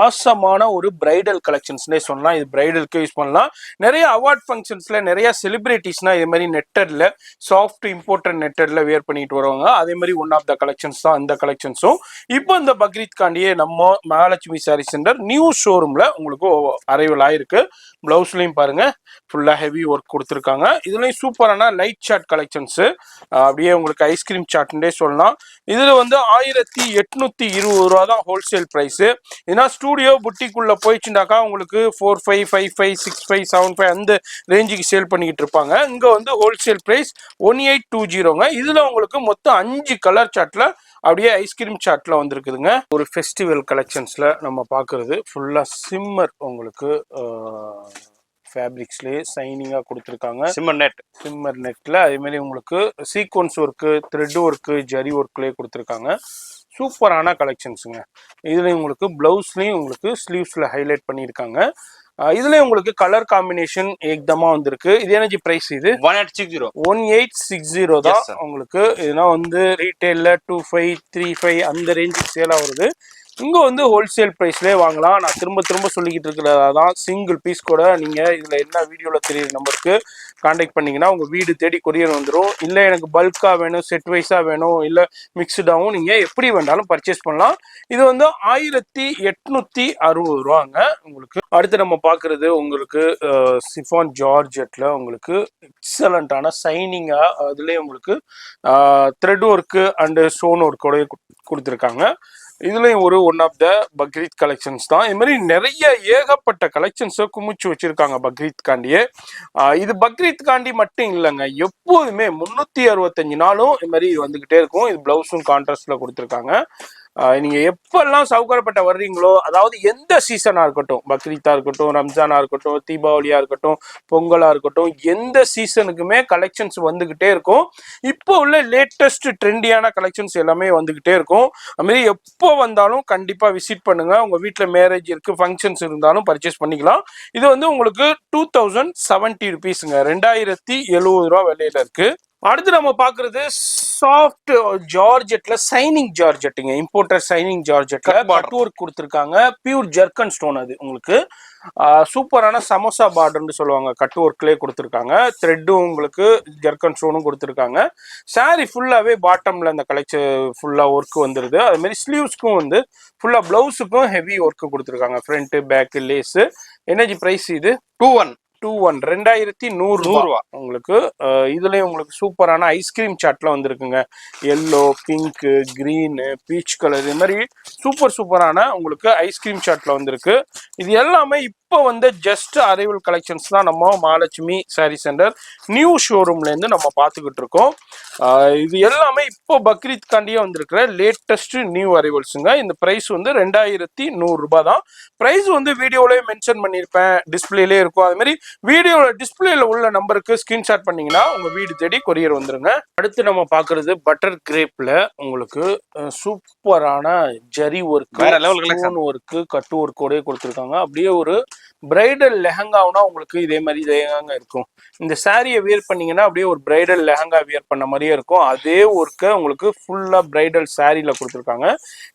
ஆசமான ஒரு பிரைடல் கலெக்ஷன்ஸ்னே சொல்லலாம். இது பிரைடலுக்கு யூஸ் பண்ணலாம். நிறைய அவார்ட் ஃபங்க்ஷன்ஸ்ல நிறைய செலிபிரிட்டிஸ்னா இது மாதிரி நெட்டட்ல சாஃப்ட் இம்போர்ட்டட் நெட்டட்ல வேர் பண்ணிட்டு வருவாங்க. அதே மாதிரி ஒன் ஆஃப் த கலெக்ஷன்ஸ் தான் இந்த கலெக்ஷன்ஸும். இப்போ இந்த பக்ரீத் காண்டியே நம்ம மகாலட்சுமி சாரி சென்டர் நியூ ஷோரூம்ல உங்களுக்கு அரைவல் ஆயிருக்கு. பிளவுஸ்லயும் பாருங்க ஃபுல்லா ஹெவி ஒர்க் கொடுத்துருக்காங்க. இதுலயும் சூப்பரான லைட் சார்ட் கலெக்ஷன்ஸ். அப்படியே உங்களுக்கு ஐஸ்கிரீம் சார்ட்னே சொல்லலாம். இதுல வந்து 1820 தான் ஹோல்சேல் பிரைஸ். ஏன்னா ஸ்டூடியோ புட்டிக்குள்ள போயிடுச்சுட்டாக்கா உங்களுக்கு 45, 55, 65, 75 அந்த ரேஞ்சுக்கு சேல் பண்ணிக்கிட்டு இருப்பாங்க. இங்க வந்து ஹோல்சேல் பிரைஸ் 1820ங்க. இதுல உங்களுக்கு மொத்தம் 5 கலர் சார்ட்ல அப்படியே ஐஸ்கிரீம் சார்ட்ல வந்திருக்குதுங்க. ஒரு ஃபெஸ்டிவல் கலெக்ஷன்ஸ்ல நம்ம பார்க்கறது ஃபுல்லா சிம்மர் உங்களுக்கு ஃபேப்ரிக்ஸ்லேயே சைனிங்காக கொடுத்துருக்காங்க. சிம்மர் நெட்டில் அதேமாரி உங்களுக்கு sequins work, thread work, zari ஒர்க்லேயே கொடுத்துருக்காங்க. சூப்பரான கலெக்ஷன்ஸுங்க. இதுலேயும் உங்களுக்கு ப்ளவுஸ்லேயும் உங்களுக்கு ஸ்லீவ்ஸில் ஹைலைட் பண்ணியிருக்காங்க. இதுல உங்களுக்கு கலர் காம்பினேஷன் ஏக்தமா வந்திருக்கு. இது எனர்ஜி பிரைஸ் இது 1860 தான் உங்களுக்கு. இதெல்லாம் வந்து ரீட்டைல்ல 25, 35 அந்த ரேஞ்சுக்கு சேல் ஆகுது. இங்க வந்து ஹோல்சேல் பிரைஸ்லேயே வாங்கலாம். நான் திரும்ப சொல்லிக்கிட்டு இருக்கிறதான், சிங்கிள் பீஸ் கூட நீங்க இதுல என்ன வீடியோல தெரியுற நம்பருக்கு கான்டாக்ட் பண்ணீங்கன்னா உங்க வீடு தேடி கொரியர் வந்துடும். இல்லை எனக்கு பல்கா வேணும், செட் வைஸா வேணும், இல்லை மிக்ஸ்டாகவும் நீங்க எப்படி வேண்டாலும் பர்ச்சேஸ் பண்ணலாம். இது வந்து 1860 ரூபாங்க உங்களுக்கு. அடுத்து நம்ம பார்க்கறது உங்களுக்கு சிஃபான் ஜார்ஜெட்ல உங்களுக்கு எக்ஸலண்டான சைனிங்கா, அதுலேயே உங்களுக்கு த்ரெட் ஒர்க்கு அண்டு ஸ்டோன் ஒர்க்கோட கொடுத்துருக்காங்க. இதுலயும் ஒரு one of the Bakrid collections தான். இது மாதிரி நிறைய ஏகப்பட்ட கலெக்ஷன்ஸை குமிச்சு வச்சிருக்காங்க பக்ரீத் காண்டியே. இது பக்ரீத் காண்டி மட்டும் இல்லைங்க, எப்போதுமே 365 நாளும் இது மாதிரி வந்துகிட்டே இருக்கும். இது பிளவுஸும் கான்ட்ராஸ்ட்ல கொடுத்துருக்காங்க. நீங்க எப்பெல்லாம் சவுகார்பேட்டை வர்றீங்களோ, அதாவது எந்த சீசனா இருக்கட்டும், பக்ரீத்தா இருக்கட்டும், ரம்ஜானா இருக்கட்டும், தீபாவளியா இருக்கட்டும், பொங்கலா இருக்கட்டும், எந்த சீசனுக்குமே கலெக்ஷன்ஸ் வந்துகிட்டே இருக்கும். இப்போ உள்ள லேட்டஸ்ட் ட்ரெண்டியான கலெக்ஷன்ஸ் எல்லாமே வந்துகிட்டே இருக்கும். அதுமாரி எப்போ வந்தாலும் கண்டிப்பா விசிட் பண்ணுங்க. உங்க வீட்டுல மேரேஜ் இருக்கு, ஃபங்க்ஷன்ஸ் இருந்தாலும் பர்ச்சேஸ் பண்ணிக்கலாம். இது வந்து உங்களுக்கு 2070 ருபீஸ்ங்க, 2070 ரூபா விலையில இருக்கு. அடுத்து நம்ம பாக்குறது சாஃப்ட் ஜார்ஜெட்ல சைனிங் ஜார்ஜெட்டுங்க, இம்போர்ட்டர் சைனிங் ஜார்ஜெட்ல கட் ஒர்க் கொடுத்துருக்காங்க. பியூர் ஜெர்கன் ஸ்டோன் அது உங்களுக்கு. சூப்பரான சமோசா பார்டர்னு சொல்லுவாங்க, கட் ஒர்க்லேயே கொடுத்துருக்காங்க. த்ரெட்டும் உங்களுக்கு ஜெர்கன் ஸ்டோனும் கொடுத்துருக்காங்க. சாரி ஃபுல்லாவே பாட்டம்ல இந்த கலெக்ஷன் ஃபுல்லா ஒர்க் வந்துருது. அது மாதிரி ஸ்லீவ்ஸ்க்கும் வந்து ஃபுல்லா பிளவுஸுக்கும் ஹெவி ஒர்க் கொடுத்துருக்காங்க, front back lace. Energy price இது 2100 ரூபா உங்களுக்கு. இதுலயும் உங்களுக்கு சூப்பரான ஐஸ்கிரீம் சாட்ல வந்திருக்குங்க. Yellow, pink, green, peach colour, இது மாதிரி சூப்பரான உங்களுக்கு ஐஸ்கிரீம் சாட்ல வந்திருக்கு. இது எல்லாமே இப்போ வந்து ஜஸ்ட் அரைவல் கலெக்ஷன்ஸ் தான் நம்ம மகாலட்சுமி சாரி சென்டர் நியூ ஷோரூம்ல இருந்து நம்ம பார்த்துக்கிட்டு இருக்கோம். இது எல்லாமே இப்போ பக்ரீத் காண்டியே வந்திருக்கிற லேட்டஸ்ட் நியூ அரைவல்ஸுங்க. இந்த பிரைஸ் வந்து 2100 ரூபாய் தான். பிரைஸ் வந்து வீடியோலயே மென்ஷன் பண்ணியிருப்பேன், டிஸ்பிளேலே இருக்கும். அது மாதிரி வீடியோல டிஸ்பிளேல உள்ள நம்பருக்கு ஸ்கிரீன்ஷாட் பண்ணீங்கன்னா உங்க வீடு தேடி கொரியர் வந்துருங்க. அடுத்து நம்ம பாக்குறது பட்டர் கிரேப்ல உங்களுக்கு சூப்பரான ஜரி ஒர்க், ஒர்க், கட்டு ஒர்க்கோடய கொடுத்துருக்காங்க. அப்படியே ஒரு பிரைடல் லெஹங்காவுனா உங்களுக்கு இதே மாதிரி லெஹங்கா இருக்கும். இந்த சாரியை வியர் பண்ணீங்கன்னா அப்படியே ஒரு பிரைடல் லெஹங்கா வியர் பண்ண மாதிரியே இருக்கும். அதே ஒர்க்கை உங்களுக்கு ஃபுல்லா பிரைடல் சாரியில கொடுத்துருக்காங்க.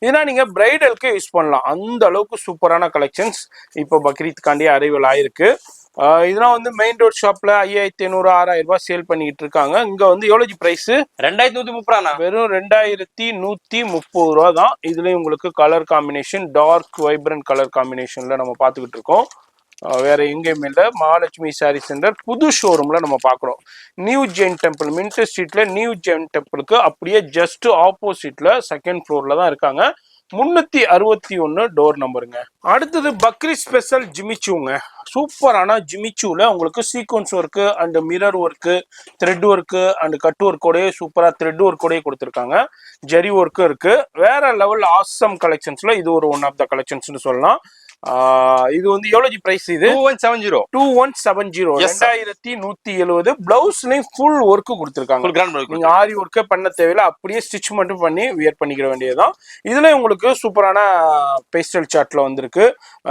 இதனா நீங்க பிரைடலுக்கு யூஸ் பண்ணலாம். அந்த அளவுக்கு சூப்பரான கலெக்ஷன்ஸ் இப்போ பக்ரீத்காண்டி அரைவல் ஆயிருக்கு. இதெல்லாம் வந்து மெயின் ரோட் ஷாப்ல 5500 6000 ரூபாய் சேல் பண்ணிட்டு இருக்காங்க. இங்க வந்து எவ்வளவு பிரைஸ்? 2130 வெறும் 2130 ரூபா தான். இதுலயும் உங்களுக்கு colour combination dark vibrant colour காம்பினேஷன்ல நம்ம பார்த்துக்கிட்டு இருக்கோம். வேற எங்கேயுமே இல்லை, மகாலட்சுமி சாரி சென்டர் புது ஷோரூம்ல நம்ம பார்க்குறோம். நியூ ஜெயின் டெம்பிள், மின்ட் ஸ்ட்ரீட்ல நியூ ஜெயின் டெம்பிளுக்கு அப்படியே ஜஸ்ட் ஆப்போசிட்ல செகண்ட் ஃப்ளோர்ல தான் இருக்காங்க. 361 டோர் நம்பருங்க. அடுத்தது பக்ரி ஸ்பெஷல் ஜிமிச்சூங்க. சூப்பரான ஜிமிச்சூல உங்களுக்கு sequins work and mirror work, thread work and cut ஒர்க்கோடய சூப்பரா த்ரெட் ஒர்க்கோடய கொடுத்துருக்காங்க. ஜெரி ஒர்க்கும் இருக்கு. வேற லெவல் ஆசம் கலெக்ஷன்ஸ்ல இது ஒரு ஒன் ஆஃப் த கலெக்ஷன்ஸ்னு சொல்லலாம். இது வந்து எவ்வளவு பிரைஸ்? இது 2170 2170. பிளவுஸ்லயும் ஃபுல் ஒர்க் கொடுத்துருக்காங்க. நீங்க ஆரி ஒர்க்கே பண்ண தேவையில்ல, அப்படியே ஸ்டிச் மட்டும் பண்ணி வியர் பண்ணிக்கிற வேண்டியதுதான். இதுல உங்களுக்கு சூப்பரான பேஸ்டல் சார்ட்ல வந்திருக்கு.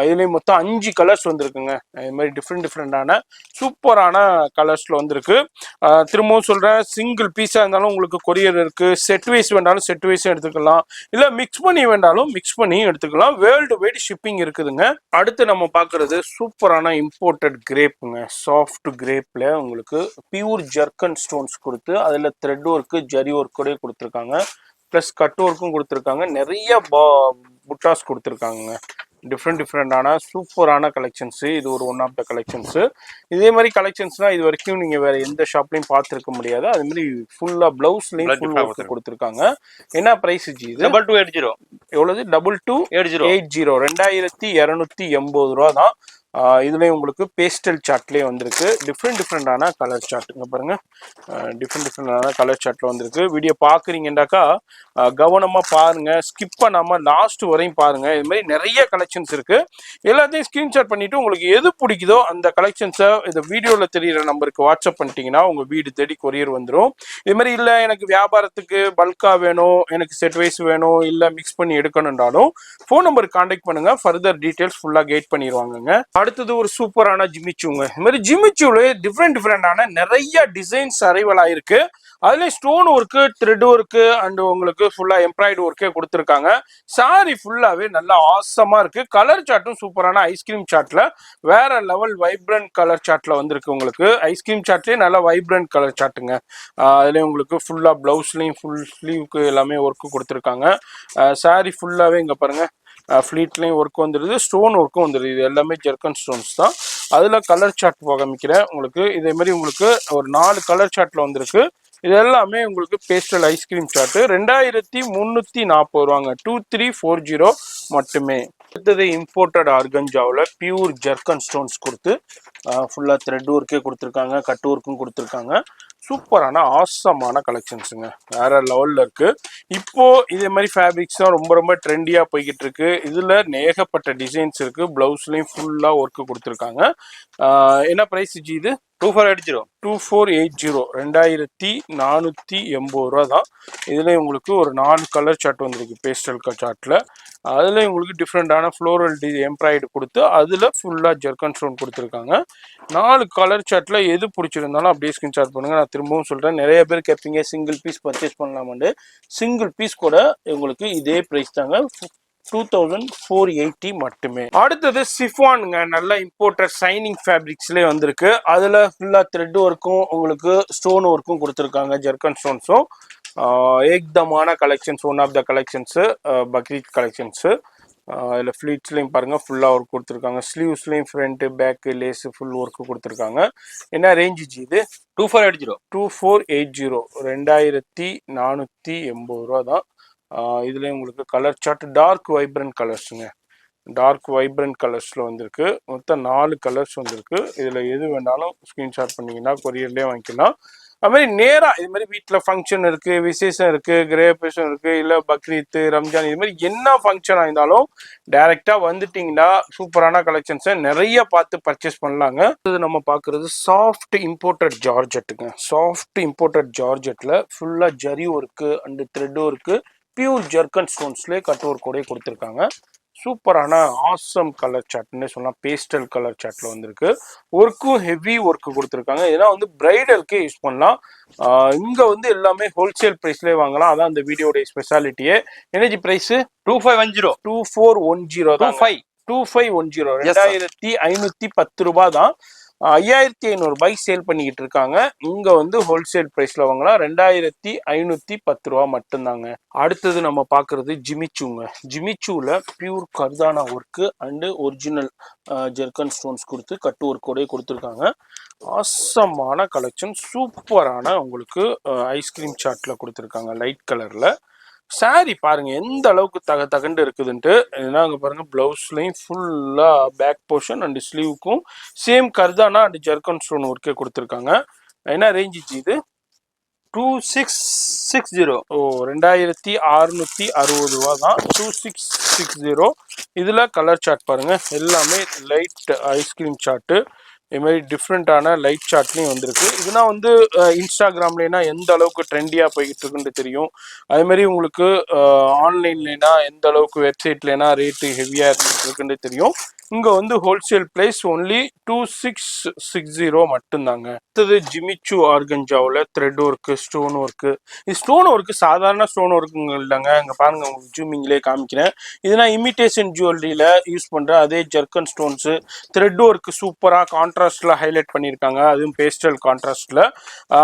இதுலயும் மொத்தம் 5 கலர்ஸ் வந்திருக்குங்க. இது மாதிரி டிஃப்ரெண்டான சூப்பரான கலர்ஸ்ல வந்திருக்கு. திரும்பவும் சொல்றேன், சிங்கிள் பீஸா இருந்தாலும் உங்களுக்கு கொரியர் இருக்கு. செட் வைஸ் வேண்டாலும் செட் வைஸும் எடுத்துக்கலாம், இல்ல மிக்ஸ் பண்ணி வேண்டாலும் மிக்ஸ் பண்ணி எடுத்துக்கலாம். வேர்ல்டு வைட் ஷிப்பிங் இருக்குதுங்க. அடுத்து நம்ம பாக்குறது சூப்பரான இம்போர்ட்டட் கிரேப்புங்க. சாஃப்ட் கிரேப்ல உங்களுக்கு பியூர் ஜெர்கன் ஸ்டோன்ஸ் கொடுத்து அதுல த்ரெட் ஒர்க், ஜரி ஒர்க் கூட கொடுத்துருக்காங்க. பிளஸ் கட் ஒர்க்கும் கொடுத்துருக்காங்க. நிறைய புட்டாஸ் கொடுத்துருக்காங்க. டிஃப்ரெண்டான சூப்பரான கலெக்ஷன்ஸ். இது ஒரு ஒன் ஆஃப் த கலெக்ஷன்ஸ். இதே மாதிரி கலெக்ஷன்ஸ்லாம் இது வரைக்கும் நீங்க வேற எந்த ஷாப்லயும் பார்த்துருக்க முடியாது. அது மாதிரி ஃபுல்லா பிளவுஸ்லயும் ஃபுல் ஒர்க் கொடுத்துருக்காங்க. என்ன பிரைஸ் ஜி? 2280. எவ்வளவு? 2280. 2280 ரூபா தான். இதுலயும் உங்களுக்கு பேஸ்டல் சார்ட்லயே வந்திருக்கு. டிஃப்ரெண்டான கலர் சார்ட்டுங்க பாருங்க. டிஃப்ரெண்டான கலர் சார்ட்ல வந்திருக்கு. வீடியோ பாக்குறீங்கன்னாக்கா கவனமா பாருங்க, ஸ்கிப் பண்ணாம லாஸ்ட் வரையும் பாருங்க. இது மாதிரி நிறைய கலெக்ஷன்ஸ் இருக்கு. எல்லாத்தையும் ஸ்கிரீன்ஷாட் பண்ணிட்டு உங்களுக்கு எது பிடிக்குதோ அந்த கலெக்ஷன்ஸை இந்த வீடியோல தெரியுற நம்பருக்கு வாட்ஸ்அப் பண்ணிட்டீங்கன்னா உங்க வீடு தேடி கொரியர் வந்துடும். இது மாதிரி இல்ல எனக்கு வியாபாரத்துக்கு பல்கா வேணும், எனக்கு செட் வைஸ் வேணும், இல்ல மிக்ஸ் பண்ணி எடுக்கணும்னாலும் ஃபோன் நம்பருக்கு கான்டாக்ட் பண்ணுங்க. ஃபர்தர் டீடைல்ஸ் ஃபுல்லா கைட் பண்ணிடுவாங்க. அடுத்தது ஒரு சூப்பரான ஜிமிச்சூங்க. இந்த மாதிரி ஜிமிச்சூல டிஃப்ரெண்டான நிறைய டிசைன்ஸ் அரைவல் ஆயிருக்கு. அதுல stone work, thread work and உங்களுக்கு ஃபுல்லா எம்ப்ராய்டு ஒர்க்கே கொடுத்துருக்காங்க. சாரி ஃபுல்லாவே நல்லா ஆசமா இருக்கு. கலர் சார்ட்டும் சூப்பரான ஐஸ்கிரீம் சார்ட்ல வேற லெவல் வைப்ரண்ட் கலர் சார்ட்ல வந்திருக்கு. உங்களுக்கு ஐஸ்கிரீம் சார்ட்லயே நல்லா வைப்ரண்ட் கலர் சார்ட்டுங்க. அதுல உங்களுக்கு ஃபுல்லா பிளவுஸ்லயும் ஃபுல் ஸ்லீவ்க்கு எல்லாமே ஒர்க்கு கொடுத்துருக்காங்க. சாரி ஃபுல்லாவே இங்க பாருங்க ஃபிளீட்லயும் ஒர்க் வந்துருது, ஸ்டோன் ஒர்க்கும் வந்துருது. இது எல்லாமே ஜெர்கன் ஸ்டோன்ஸ் தான். அதுல கலர் சார்ட் காமிக்கிறேன் உங்களுக்கு. இதே மாதிரி உங்களுக்கு ஒரு 4 கலர் சார்ட்ல வந்திருக்கு. இது எல்லாமே உங்களுக்கு பேஸ்டல் ஐஸ்கிரீம் சார்ட். 2340 ரூபாங்க. 2340 மட்டுமே. அடுத்தது இம்போர்ட்டட் ஆர்கஞ்சாவில் பியூர் ஜெர்கன் ஸ்டோன்ஸ் கொடுத்து ஃபுல்லாக த்ரெட் ஒர்க்கே கொடுத்துருக்காங்க, கட் ஒர்க்கும் கொடுத்துருக்காங்க. சூப்பரான ஆசமான கலெக்ஷன்ஸுங்க, வேற லெவலில் இருக்குது. இப்போது இதே மாதிரி ஃபேப்ரிக்ஸ் தான் ரொம்ப ரொம்ப ட்ரெண்டியாக போய்கிட்டு இருக்கு. இதில் ஏகப்பட்ட டிசைன்ஸ் இருக்குது. ப்ளவுஸ்லேயும் ஃபுல்லாக ஒர்க்கு கொடுத்துருக்காங்க. என்ன ப்ரைஸ் ஜி இது? 2480. 2480, 2480 ரூபா தான். இதில் உங்களுக்கு ஒரு 4 கலர் சார்ட் வந்திருக்கு பேஸ்டல் சார்ட்டில். அதில் உங்களுக்கு டிஃப்ரெண்டான ஃப்ளோரல் எம்ப்ராய்டு கொடுத்து அதில் ஃபுல்லாக ஜெர்கன் ஸ்டோன் கொடுத்துருக்காங்க. 4 கலர் சார்ட்டில் எது பிடிச்சிருந்தாலும் அப்படியே ஸ்கிரீன்ஷாட் பண்ணுங்கள். நான் திரும்பவும் சொல்கிறேன், நிறைய பேர் கேட்பீங்க சிங்கிள் பீஸ் பர்ச்சேஸ் பண்ணலாமான்னு. சிங்கிள் பீஸ் கூட உங்களுக்கு இதே ப்ரைஸ் தாங்க, 2480 மட்டுமே. அடுத்தது சிஃபானுங்க, நல்ல இம்போர்ட்டட் சைனிங் ஃபேப்ரிக்ஸ்லேயே வந்திருக்கு. அதில் ஃபுல்லாக த்ரெட் ஒர்க்கும் உங்களுக்கு ஸ்டோன் ஒர்க்கும் கொடுத்துருக்காங்க, ஜெர்கன் ஸ்டோன்ஸும். ஏக்தமான collections, one of the collections, Bakrid collections. இதில் ஃப்ளீட்ஸ்லையும் பாருங்கள் ஃபுல்லாக ஒர்க் கொடுத்துருக்காங்க. ஸ்லீவ்ஸ்லையும் front back lace full work கொடுத்துருக்காங்க. என்ன ரேஞ்சு ஜி இது? 2480. 2480, 2480 ரூபா தான். இதுலேயும் உங்களுக்கு கலர் சார்ட் டார்க் வைப்ரண்ட் கலர்ஸுங்க, டார்க் வைப்ரண்ட் கலர்ஸில் வந்திருக்கு. மொத்தம் 4 கலர்ஸ் வந்திருக்கு. இதில் எது வேணாலும் ஸ்க்ரீன்ஷாட் பண்ணிங்கன்னா கொரியர்லேயே வாங்கிக்கலாம். அதுமாதிரி நேராக இது மாதிரி வீட்டில் ஃபங்க்ஷன் இருக்குது, விசேஷம் இருக்குது, கிரேபேஷன் இருக்குது, இல்லை பக்ரீத்து, ரம்ஜான், இது மாதிரி என்ன ஃபங்க்ஷனாக இருந்தாலும் டைரெக்டாக வந்துட்டிங்கன்னா சூப்பரான கலெக்ஷன்ஸை நிறைய பார்த்து பர்ச்சேஸ் பண்ணலாங்க. இது நம்ம பார்க்குறது சாஃப்ட் இம்போர்ட்டட் ஜார்ஜெட்டுங்க. சாஃப்ட் இம்போர்ட்டட் ஜார்ஜெட்டில் ஃபுல்லாக zari work and thread work, pure zircon ஸ்டோன்ஸ்லேயே கட் ஒர்க் கூட கொடுத்துருக்காங்க. சூப்பரான ஆசம் கலர் சார்ட்னே சொல்லலாம். பேஸ்டல் கலர் சார்ட்ல வந்திருக்கு. ஒர்க்கும் ஹெவி ஒர்க்கு கொடுத்துருக்காங்க. இதெல்லாம் வந்து பிரைடலுக்கே யூஸ் பண்ணலாம். இங்க வந்து எல்லாமே ஹோல்சேல் பிரைஸ்லேயே வாங்கலாம். அதான் அந்த வீடியோடைய ஸ்பெஷாலிட்டியே. Energy price 2510. 2410 தான். 2510, 2510 ரூபாய் தான். 5500 ரூபாய் சேல் பண்ணிக்கிட்டு இருக்காங்க. இங்க வந்து ஹோல்சேல் பிரைஸ்ல வாங்கலாம், 2510 ரூபா மட்டும்தாங்க. அடுத்தது நம்ம பாக்குறது ஜிமிச்சூங்க. ஜிமிச்சூல பியூர் கர்தானா work and original zircon stones கொடுத்து கட்டு ஒர்க்கோட கொடுத்துருக்காங்க. ஆசமான கலெக்ஷன், சூப்பரான உங்களுக்கு ஐஸ்கிரீம் சார்ட்ல கொடுத்துருக்காங்க லைட் கலர்ல. சாரி பாருங்க எந்த அளவுக்கு தகண்டு இருக்குதுன்ட்டு. ஏன்னா அங்கே பாருங்க பிளவுஸ்லையும் ஃபுல்லா பேக் போர்ஷன் அண்ட் ஸ்லீவுக்கும் சேம் கர்தானா அண்ட் ஜெர்கன் ஸ்டோன் ஒர்க்கே கொடுத்துருக்காங்க. என்ன ரேஞ்சு இது? 2660. ஓ, 2660 ரூபா தான். 2660. இதுல கலர் சார்ட் பாருங்க, எல்லாமே லைட் ஐஸ்கிரீம் சார்ட்டு. இது மாதிரி டிஃப்ரெண்ட்டான லைட் சார்ட்லையும் வந்திருக்கு. இதுனா வந்து இன்ஸ்டாகிராம்லேனா எந்த அளவுக்கு ட்ரெண்டியாக போய்கிட்டு இருக்குன்னு தெரியும். அதேமாதிரி உங்களுக்கு ஆன்லைன்லேனா எந்த அளவுக்கு வெப்சைட்லேனா ரேட்டு ஹெவியாக இருந்துட்டு இருக்குன்னு தெரியும். இங்கே வந்து ஹோல்சேல் ப்ரைஸ் ஒன்லி 2660 மட்டும்தாங்க. அடுத்தது ஜிமிச்சு ஆர்கஞ்சாவில் த்ரெட் ஒர்க்கு, ஸ்டோன் ஒர்க்கு. இது ஸ்டோன் ஒர்க்கு சாதாரண ஸ்டோன் ஒர்க்குங்க இல்லைங்க. இங்கே பாருங்க, உங்களுக்கு ஜூமிங்லேயே காமிக்கிறேன். இதுனா இமிட்டேஷன் ஜுவல்லரியில் யூஸ் பண்ணுற அதே ஜெர்கன் ஸ்டோன்ஸு, த்ரெட் ஒர்க்கு சூப்பராக கான்ட்ராஸ்டில் ஹைலைட் பண்ணியிருக்காங்க, அதுவும் பேஸ்டல் கான்ட்ராஸ்டில்.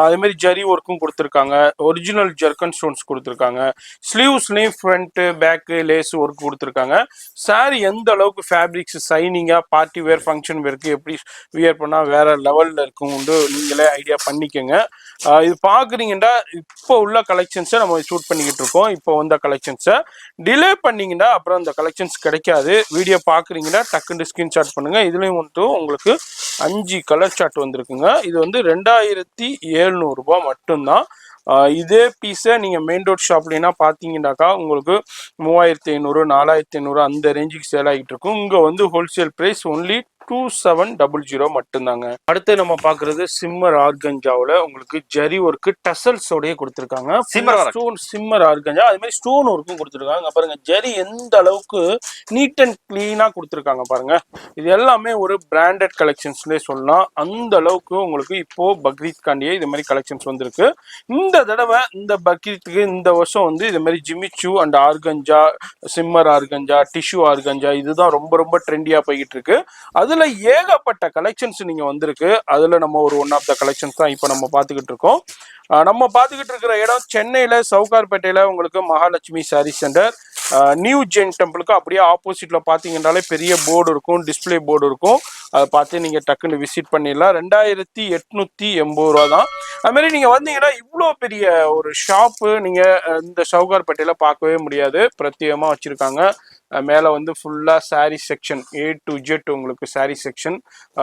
அதேமாதிரி ஜரி ஒர்க்கும் கொடுத்துருக்காங்க, ஒரிஜினல் ஜெர்கன் ஸ்டோன்ஸ் கொடுத்துருக்காங்க. ஸ்லீவ்ஸ்லேயும் ஃப்ரண்ட்டு பேக்கு லேஸ் ஒர்க் கொடுத்துருக்காங்க. சாரி எந்த அளவுக்கு ஃபேப்ரிக்ஸ் சைனிங்காக பார்ட்டி வேர் ஃபங்க்ஷன் வேருக்கு எப்படி வியர் பண்ணால் வேற லெவலில் இருக்கும் நீங்களே ஐடியா பண்ணிக்கோங்க. இது பார்க்குறீங்கன்னா இப்போ உள்ள கலெக்ஷன்ஸை நம்ம ஷூட் பண்ணிக்கிட்டு இருக்கோம். இப்போ வந்த கலெக்ஷன்ஸை டிலே பண்ணிங்கன்னா அப்புறம் அந்த கலெக்ஷன்ஸ் கிடைக்காது. வீடியோ பார்க்குறீங்கன்னா டக்குன்னு ஸ்க்ரீன்ஷாட் பண்ணுங்கள். இதுலேயும் வந்துட்டு உங்களுக்கு 5 கலர் சார்ட் வந்திருக்குங்க. இது வந்து 2700 ரூபாய் மட்டும்தான். இதே பீஸை நீங்கள் மெயின் ரோட் ஷாப்லேனா பார்த்தீங்கன்னாக்கா உங்களுக்கு 3500, 4500 அந்த ரேஞ்சுக்கு சேல் ஆகிட்டு இருக்கும். இங்கே வந்து ஹோல்சேல் ப்ரைஸ் ஒன்லி 2700 மட்டும்தாங்க. அடுத்து நம்ம பாக்குறது சிம்மர் ஆர்கஞ்சாவில் உங்களுக்கு ஜரி ஒர்க்கு டசல்ஸோடய கொடுத்துருக்காங்க. ஸ்டோன் சிம்மர் ஆர்கஞ்சா, அது மாதிரி ஸ்டோன் ஒர்க்கும் கொடுத்துருக்காங்க. பாருங்க ஜரி எந்த அளவுக்கு நீட் அண்ட் கிளீனா கொடுத்துருக்காங்க பாருங்க. இது எல்லாமே ஒரு பிராண்டட் கலெக்ஷன்ஸ்லேயே சொல்லலாம். அந்த அளவுக்கு உங்களுக்கு இப்போ பக்ரீத் காண்டியே இது மாதிரி கலெக்ஷன்ஸ் வந்திருக்கு. இந்த தடவை இந்த பக்ரீத்துக்கு இந்த வருஷம் வந்து இது மாதிரி ஜிமிச்சு and organza, shimmer organza, tissue organza இதுதான் ரொம்ப ரொம்ப ட்ரெண்டியா போய்கிட்டு இருக்கு. அதுல ஏகப்பட்ட கலெக்ஷன்ஸ் நீங்க வந்திருக்கு. அதுல நம்ம ஒரு ஒன் ஆஃப் த கலெக்ஷன்ஸ் தான் இப்போ நம்ம பார்த்துக்கிட்டு இருக்கோம். நம்ம பார்த்துக்கிட்டு இருக்கிற இடம் சென்னையில சவுகார்பேட்டையில உங்களுக்கு Mahalakshmi sorry centre. New Jain டெம்பிளுக்கு அப்படியே ஆப்போசிட்ல பாத்தீங்கன்னாலே பெரிய போர்டு இருக்கும், டிஸ்பிளே போர்டு இருக்கும். அதை பார்த்து நீங்க டக்குன்னு விசிட் பண்ணிடலாம். 2880 ரூபா தான். அது மாதிரி நீங்க வந்தீங்கன்னா இவ்வளோ பெரிய ஒரு ஷாப்பு நீங்க இந்த சவுகார்பேட்டையில பார்க்கவே முடியாது. பிரத்யேகமா வச்சிருக்காங்க. மேலே வந்து ஃபுல்லாக sari section A to Z உங்களுக்கு சாரீ செக்ஷன்.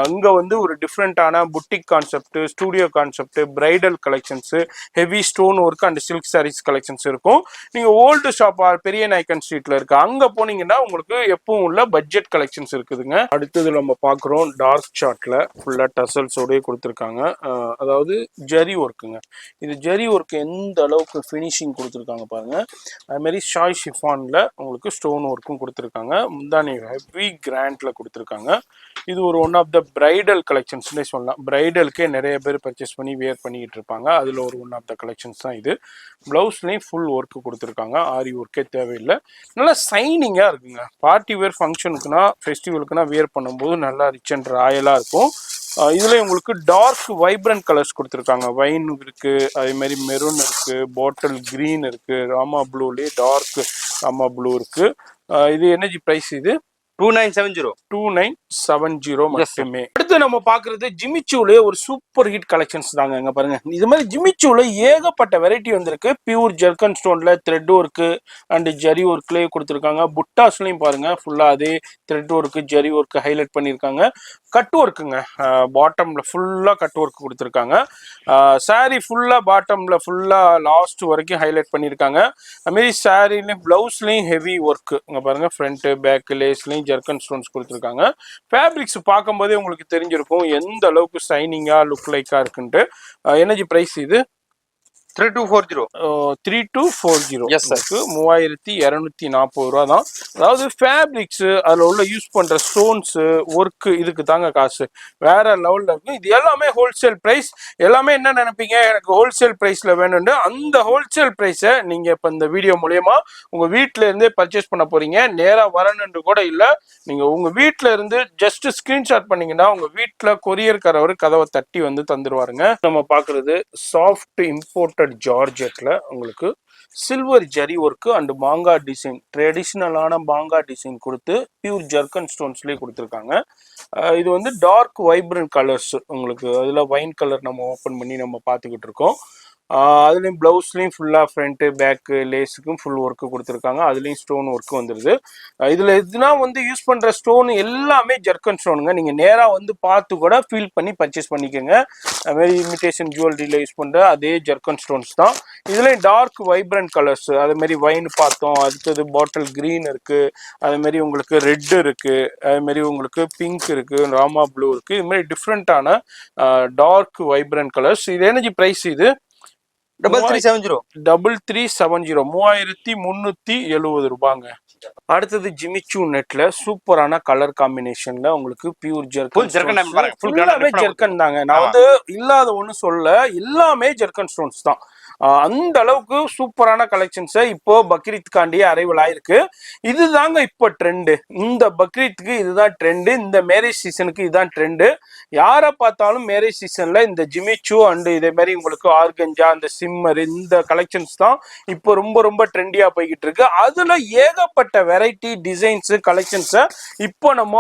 அங்கே வந்து ஒரு டிஃப்ரெண்ட்டான boutique concept, studio concept, bridal collections, heavy stone work and silk sarees collections இருக்கும். நீங்கள் ஓல்டு ஷாப் பெரிய நாயக்கன் ஸ்ட்ரீட்டில் இருக்கு, அங்கே போனீங்கன்னா உங்களுக்கு எப்பவும் உள்ள பட்ஜெட் கலெக்ஷன்ஸ் இருக்குதுங்க. அடுத்தது நம்ம பார்க்குறோம் டார்க் சார்ட்டில் ஃபுல்லாக டசல்ஸோடய கொடுத்துருக்காங்க. அதாவது ஜரி ஒர்க்குங்க. இது ஜரி ஒர்க் எந்த அளவுக்கு ஃபினிஷிங் கொடுத்துருக்காங்க பாருங்கள். அதுமாரி ஷாய் ஷிஃபானில் உங்களுக்கு ஸ்டோன் ஒர்க்கும் கொடுத்துருக்காங்க. முந்தானி ஹெவி கிராண்டில் கொடுத்துருக்காங்க. இது ஒரு ஒன் ஆஃப் த பிரைடல் கலெக்ஷன்ஸ்னே சொல்லலாம். பிரைடலுக்கே நிறைய பேர் பர்ச்சேஸ் பண்ணி வேர் பண்ணிக்கிட்டு இருப்பாங்க. அதில் ஒரு ஒன் ஆஃப் த கலெக்ஷன்ஸ் தான் இது. ப்ளவுஸ்லேயும் ஃபுல் ஒர்க்கு கொடுத்துருக்காங்க. ஆரி ஒர்க்கே தேவையில்லை. நல்லா சைனிங்காக இருக்குங்க. பார்ட்டி வேர் ஃபங்க்ஷனுக்குனா ஃபெஸ்டிவலுக்குனா வேர் பண்ணும்போது நல்லா ரிச் அண்ட் ராயலாக இருக்கும். இதுல உங்களுக்கு டார்க் வைப்ரண்ட் கலர்ஸ் கொடுத்துருக்காங்க. வைன் இருக்கு, அதே மாதிரி மெரூன் இருக்கு, பாட்டில் கிரீன் இருக்கு, ராமா ப்ளூலேயே டார்க் ராமா ப்ளூ இருக்கு. இது எனர்ஜி பிரைஸ் இது 2970 மட்டுமே. அடுத்து நம்ம பாக்குறது ஜிமிச்சூல ஒரு சூப்பர் ஹிட் கலெக்ஷன்ஸ் தாங்க. இங்க பாருங்க, இது மாதிரி ஜிமிச்சூல ஏகப்பட்ட வெரைட்டி வந்திருக்கு. பியூர் ஜெர்கன் ஸ்டோன்ல த்ரெட் ஒர்க்கு அண்ட் ஜரி ஒர்க்லயே கொடுத்துருக்காங்க. புட்டாஸ்லயும் பாருங்க ஃபுல்லா அதே thread work zari work highlight பண்ணியிருக்காங்க. கட் ஒர்க்குங்க, பாட்டம்ல ஃபுல்லா கட் ஒர்க் கொடுத்துருக்காங்க. சாரி ஃபுல்லா பாட்டம்ல ஃபுல்லா லாஸ்ட் வரைக்கும் ஹைலைட் பண்ணியிருக்காங்க. அதுமாரி சாரிலையும் பிளவுஸ்லயும் ஹெவி ஒர்க். இங்க பாருங்க ஃப்ரண்ட் பேக் லேஸ்லயும் ஜெர்கன் ஸ்டோன்ஸ் கொடுத்துருக்காங்க. ஃபேப்ரிக்ஸ் பார்க்கும்போதே உங்களுக்கு தெரிஞ்சிருக்கும் எந்த அளவுக்கு ஷைனிங்கா லுக் லைக்கா இருக்குன்ட்டு. எனர்ஜி பிரைஸ் இது 3240. 3240. எஸ் சார், 3240 ரூபா தான். அதாவது ஃபேப்ரிக்ஸ், அதில் உள்ள யூஸ் பண்ற ஸ்டோன்ஸ் ஒர்க்கு, இதுக்கு தாங்க காசு வேற லெவல்ல இருக்கு. இது எல்லாமே ஹோல்சேல் பிரைஸ். எல்லாமே என்ன நினைப்பீங்க, எனக்கு ஹோல்சேல் பிரைஸ்ல வேணும்னு. அந்த ஹோல்சேல் பிரைஸை நீங்க இப்ப இந்த வீடியோ மூலயமா உங்க வீட்டுல இருந்தே பர்ச்சேஸ் பண்ண போறீங்க. நேரா வரணுன்னு கூட இல்லை. நீங்க உங்க வீட்டுல இருந்து ஜஸ்ட் ஸ்கிரீன்ஷாட் பண்ணீங்கன்னா உங்க வீட்டுல கொரியர்காரவர் கதவை தட்டி வந்து தந்துருவாருங்க. நம்ம பாக்குறது சாஃப்ட் இம்போர்ட் ஜார்ஜெட்ல உங்களுக்கு சில்வர் ஜரி ஒர்க்கு அண்ட் மாங்கா டிசைன், ட்ரெடிஷ்னலான மாங்கா டிசைன் கொடுத்து பியூர் ஜெர்கன் ஸ்டோன்ஸ்லேயே கொடுத்துருக்காங்க. இது வந்து டார்க் வைப்ரண்ட் கலர்ஸ் உங்களுக்கு. அதில் வைன் கலர் நம்ம ஓப்பன் பண்ணி நம்ம பார்த்துக்கிட்டு இருக்கோம். அதுலேயும் ப்ளவுஸ்லேயும் ஃபுல்லாக ஃப்ரண்ட்டு பேக்கு லேஸுக்கும் ஃபுல் ஒர்க்கு கொடுத்துருக்காங்க. அதுலேயும் ஸ்டோன் ஒர்க்கு வந்துடுது. இதில் எதுனா வந்து யூஸ் பண்ணுற ஸ்டோன் எல்லாமே ஜெர்கன் ஸ்டோனுங்க. நீங்கள் நேராக வந்து பார்த்து கூட ஃபீல் பண்ணி பர்ச்சேஸ் பண்ணிக்கோங்க. அதுமாரி இமிடேஷன் ஜுவல்லரியில் யூஸ் பண்ணுற அதே ஜெர்கன் ஸ்டோன்ஸ் தான். இதுலேயும் டார்க் வைப்ரண்ட் கலர்ஸ், அதுமாரி வைன் பார்த்தோம், அடுத்தது பாட்டில் க்ரீன் இருக்குது, அதுமாரி உங்களுக்கு ரெட் இருக்குது, அதுமாரி உங்களுக்கு பிங்க் இருக்குது, ராமா ப்ளூ இருக்குது. இதுமாரி டிஃப்ரெண்ட்டான டார்க் வைப்ரண்ட் கலர்ஸ். இது எனர்ஜி ப்ரைஸ் இது 3370. 3370 ரூபாங்க. அடுத்தது ஜிமிச்சூ நெட்ல சூப்பரான கலர் காம்பினேஷன்ல உங்களுக்கு பியூர் ஜெர்கன் தாங்க. நான் வந்து இல்லாத ஒண்ணு சொல்ல, எல்லாமே ஜெர்கன் ஸ்டோன்ஸ் தான். அந்த அளவுக்கு சூப்பரான கலெக்ஷன்ஸ் இப்போ பக்ரீத்காண்டியே அரைவல் ஆயிருக்கு. இதுதாங்க இப்போ ட்ரெண்டு. இந்த பக்ரீத்துக்கு இதுதான் ட்ரெண்டு. இந்த மேரேஜ் சீசனுக்கு இதுதான் ட்ரெண்டு. யாரை பார்த்தாலும் மேரேஜ் சீசன்ல இந்த ஜிமிச்சூ அண்ட் இதே மாதிரி உங்களுக்கு ஆர்கஞ்சா, அந்த சிம்மர், இந்த கலெக்ஷன்ஸ் தான் இப்போ ரொம்ப ரொம்ப ட்ரெண்டியா போய்கிட்டு இருக்கு. அதுல ஏகப்பட்ட வெரைட்டி டிசைன்ஸ் கலெக்ஷன்ஸ் இப்போ நம்ம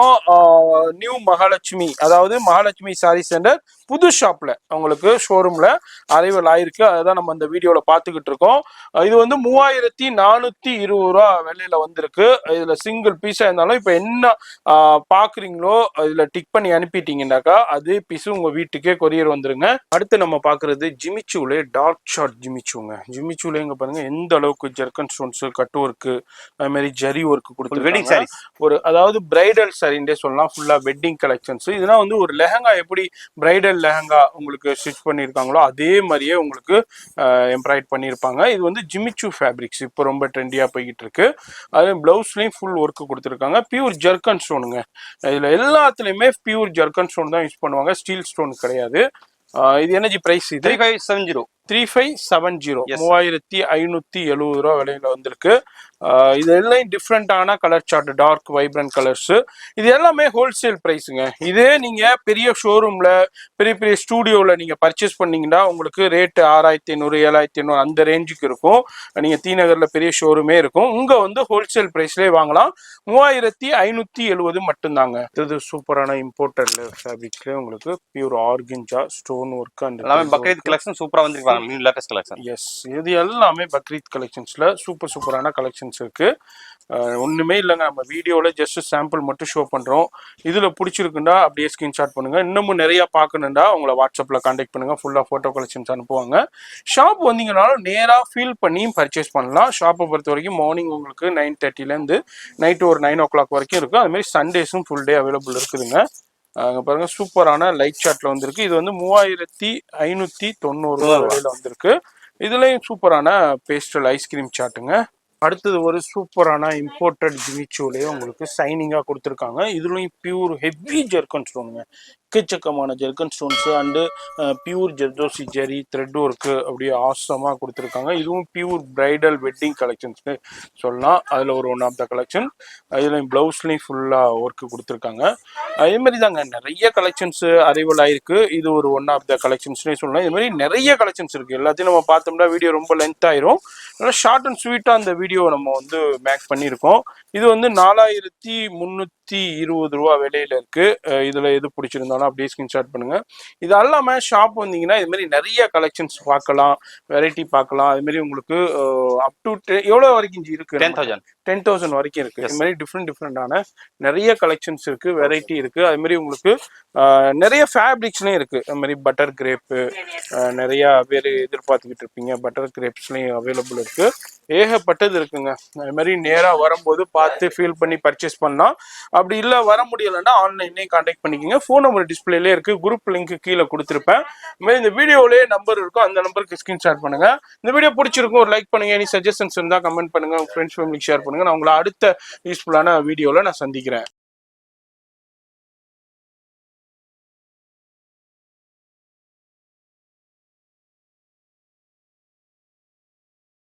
நியூ மகாலட்சுமி, அதாவது மகாலட்சுமி சாரி சென்டர் புது ஷாப்ல உங்களுக்கு ஷோரூம்ல அரைவல் ஆயிருக்கு. அதுதான் நம்ம இந்த வீடியோல பாத்துக்கிட்டு இருக்கோம். இது வந்து 3420 ரூபா விலையில வந்திருக்கு. இதுல சிங்கிள் பீஸா இருந்தாலும் இப்ப என்ன பாக்குறீங்களோ இதுல டிக் பண்ணி அனுப்பிட்டீங்கன்னாக்கா அதே பீஸ் உங்க வீட்டுக்கே கொரியர் வந்துருங்க. அடுத்து நம்ம பாக்குறது ஜிமிச்சூல டார்க் ஷார்ட் ஜிமிச்சூங்க. ஜிமிச்சூல எங்க பாருங்க எந்த அளவுக்கு ஜெர்கன் ஸ்டோன்ஸ், கட் ஒர்க்கு, அது மாதிரி ஜரி ஒர்க் கொடுத்து வெட்டிங் சாரீஸ், ஒரு அதாவது பிரைடல் சாரின்றே சொல்லலாம். ஃபுல்லா வெட்டிங் கலெக்ஷன்ஸ். இதெல்லாம் வந்து ஒரு லெஹங்கா எப்படி பிரைடல் லெஹங்கா உங்களுக்கு ஸ்டிச் பண்ணியிருக்காங்களோ அதே மாதிரியே உங்களுக்கு எம்ப்ராய்ட் பண்ணியிருப்பாங்க. இது வந்து ஜிமிச்சூ ஃபேப்ரிக்ஸ் இப்போ ரொம்ப ட்ரெண்டியாக போய்கிட்டு இருக்கு. அதே பிளவுஸ்லையும் ஃபுல் ஒர்க்கு கொடுத்துருக்காங்க. பியூர் ஜெர்கன் ஸ்டோனுங்க. இதில் எல்லாத்துலேயுமே பியூர் ஜெர்கன் ஸ்டோன் தான் யூஸ் பண்ணுவாங்க, ஸ்டீல் ஸ்டோன் கிடையாது. இது எனர்ஜி பிரைஸ் இது 3570. 3570 ரூபா விலையில வந்திருக்கு. இது எல்லாம் டிஃப்ரெண்டான colour chart, dark vibrant colours. இது எல்லாமே ஹோல்சேல் பிரைஸுங்க. இதே நீங்க பெரிய ஷோரூம்ல, பெரிய பெரிய ஸ்டூடியோவில் நீங்க பர்ச்சேஸ் பண்ணீங்கன்னா உங்களுக்கு ரேட்டு 6500 7500 அந்த ரேஞ்சுக்கு இருக்கும். நீங்க டி நகர்ல பெரிய ஷோரூமே இருக்கும். உங்க வந்து ஹோல்சேல் பிரைஸ்லேயே வாங்கலாம். 3570 மட்டும்தாங்க. இது சூப்பரான இம்போர்ட்டட் ஃபேப்ரிக்ல உங்களுக்கு pure organza stone work and Bakrid collection சூப்பரா வந்திருக்காங்க. New latest collection. எஸ், இது எல்லாமே பக்ரீத் கலெக்ஷன்ஸ்ல சூப்பரான கலெக்ஷன்ஸ் கலெக்ஷன்ஸ் இருக்கு. ஒன்றுமே இல்லைங்க, நம்ம வீடியோவில் ஜஸ்ட் சாம்பிள் மட்டும் ஷோ பண்ணுறோம். இதில் பிடிச்சிருக்குண்டா அப்படியே ஸ்க்ரீன்ஷாட் பண்ணுங்கள். இன்னமும் நிறையா பார்க்கணுண்டா உங்களை வாட்ஸ்அப்பில் காண்டாக்ட் பண்ணுங்கள், ஃபுல்லாக ஃபோட்டோ கலெக்ஷன்ஸ் அனுப்புவாங்க. ஷாப் வந்தீங்கனாலும் நேராக ஃபீல் பண்ணியும் பர்ச்சேஸ் பண்ணலாம். ஷாப்பை பொறுத்த வரைக்கும் மார்னிங் உங்களுக்கு 9:30லேருந்து நைட்டு ஒரு 9 o'clock வரைக்கும் இருக்கும். அதுமாதிரி சண்டேஸும் ஃபுல் டே அவைலபிள் இருக்குதுங்க. அங்கே பாருங்கள், சூப்பரான லைட் சார்ட்டில் வந்திருக்கு. இது வந்து 3590 விலையில் வந்திருக்கு. இதுலேயும் சூப்பரான பேஸ்டல் ஐஸ்கிரீம் சாட்டுங்க. அடுத்தது ஒரு சூப்பரான இம்போர்ட்டட் ஜிமிச்சோலே உங்களுக்கு சைனிங்காக கொடுத்துருக்காங்க. இதுலேயும் பியூர் ஹெவி ஜெர்கன் ஸ்டோனுங்க, எக்கச்சக்கமான zircon stones and pure zardozi zari thread work அப்படியே ஆசமாக கொடுத்துருக்காங்க. இதுவும் பியூர் பிரைடல் வெட்டிங் கலெக்ஷன்ஸ்னு சொல்லலாம். அதில் ஒரு ஒன் ஆஃப் த கலெக்ஷன். இதுலேயும் ப்ளவுஸ்லேயும் ஃபுல்லாக ஒர்க்கு கொடுத்துருக்காங்க. அதேமாதிரி தாங்க நிறைய கலெக்ஷன்ஸு அரைவல் ஆயிருக்கு. இது ஒரு ஒன் ஆஃப் த கலெக்ஷன்ஸ்னே சொல்லலாம். இது மாதிரி நிறைய கலெக்ஷன்ஸ் இருக்குது. எல்லாத்தையும் நம்ம பார்த்தோம்னா வீடியோ ரொம்ப லென்த் ஆயிரும். அதனால் ஷார்ட் அண்ட் ஸ்வீட்டாக அந்த வீடியோ நம்ம வந்து மேக் பண்ணியிருக்கோம். இது வந்து 4320 விலையில இருக்கு. இதுல எது பிடிச்சிருந்தாலும் அப்படியே ஸ்கிரீன்ஷாட் பண்ணுங்க. இது அல்லாம ஷாப் வந்தீங்கன்னா இது மாதிரி நிறைய கலெக்ஷன்ஸ் பார்க்கலாம், வெரைட்டி பார்க்கலாம். அது மாதிரி உங்களுக்கு அப் டு எவ்வளவு வரைக்கும் இருக்கு? 10,000 வரைக்கும் இருக்கு. இது மாதிரி டிஃப்ரெண்டான நிறைய கலெக்ஷன்ஸ் இருக்கு, வெரைட்டி இருக்கு. அது மாதிரி உங்களுக்கு நிறைய ஃபேப்ரிக்ஸ்லயும் இருக்கு. அது மாதிரி பட்டர் கிரேப்பு நிறைய பேர் எதிர்பார்த்துக்கிட்டு இருப்பீங்க. பட்டர் கிரேப்ஸ்லயும் அவைலபிள் இருக்கு. ஏகப்பட்டது இருக்குங்க. அது மாதிரி நேராக வரும்போது பார்த்து ஃபீல் பண்ணி பர்ச்சேஸ் பண்ணலாம். அப்படி இல்லை வர முடியலைன்னா ஆன்லைன்லேயும் கான்டாக்ட் பண்ணிக்கோங்க. ஃபோன் நம்பர் டிஸ்பிளேலே இருக்குது, குரூப் லிங்க் கீழே கொடுத்துருப்பேன். இதுமாதிரி இந்த வீடியோவிலேயே நம்பர் இருக்கும், அந்த நம்பருக்கு ஸ்க்ரீன்ஷாட் பண்ணுங்க. இந்த வீடியோ பிடிச்சிருக்கும் ஒரு லைக் பண்ணுங்க. எனி சஜஷன்ஸ் இருந்தால் கமெண்ட் பண்ணுங்க, உங்கள் ஃப்ரெண்ட்ஸ் ஃபேமிலிக்கு ஷேர் பண்ணுங்க. நான் உங்களை அடுத்த யூஸ்ஃபுல்லான வீடியோவில் நான் சந்திக்கிறேன்.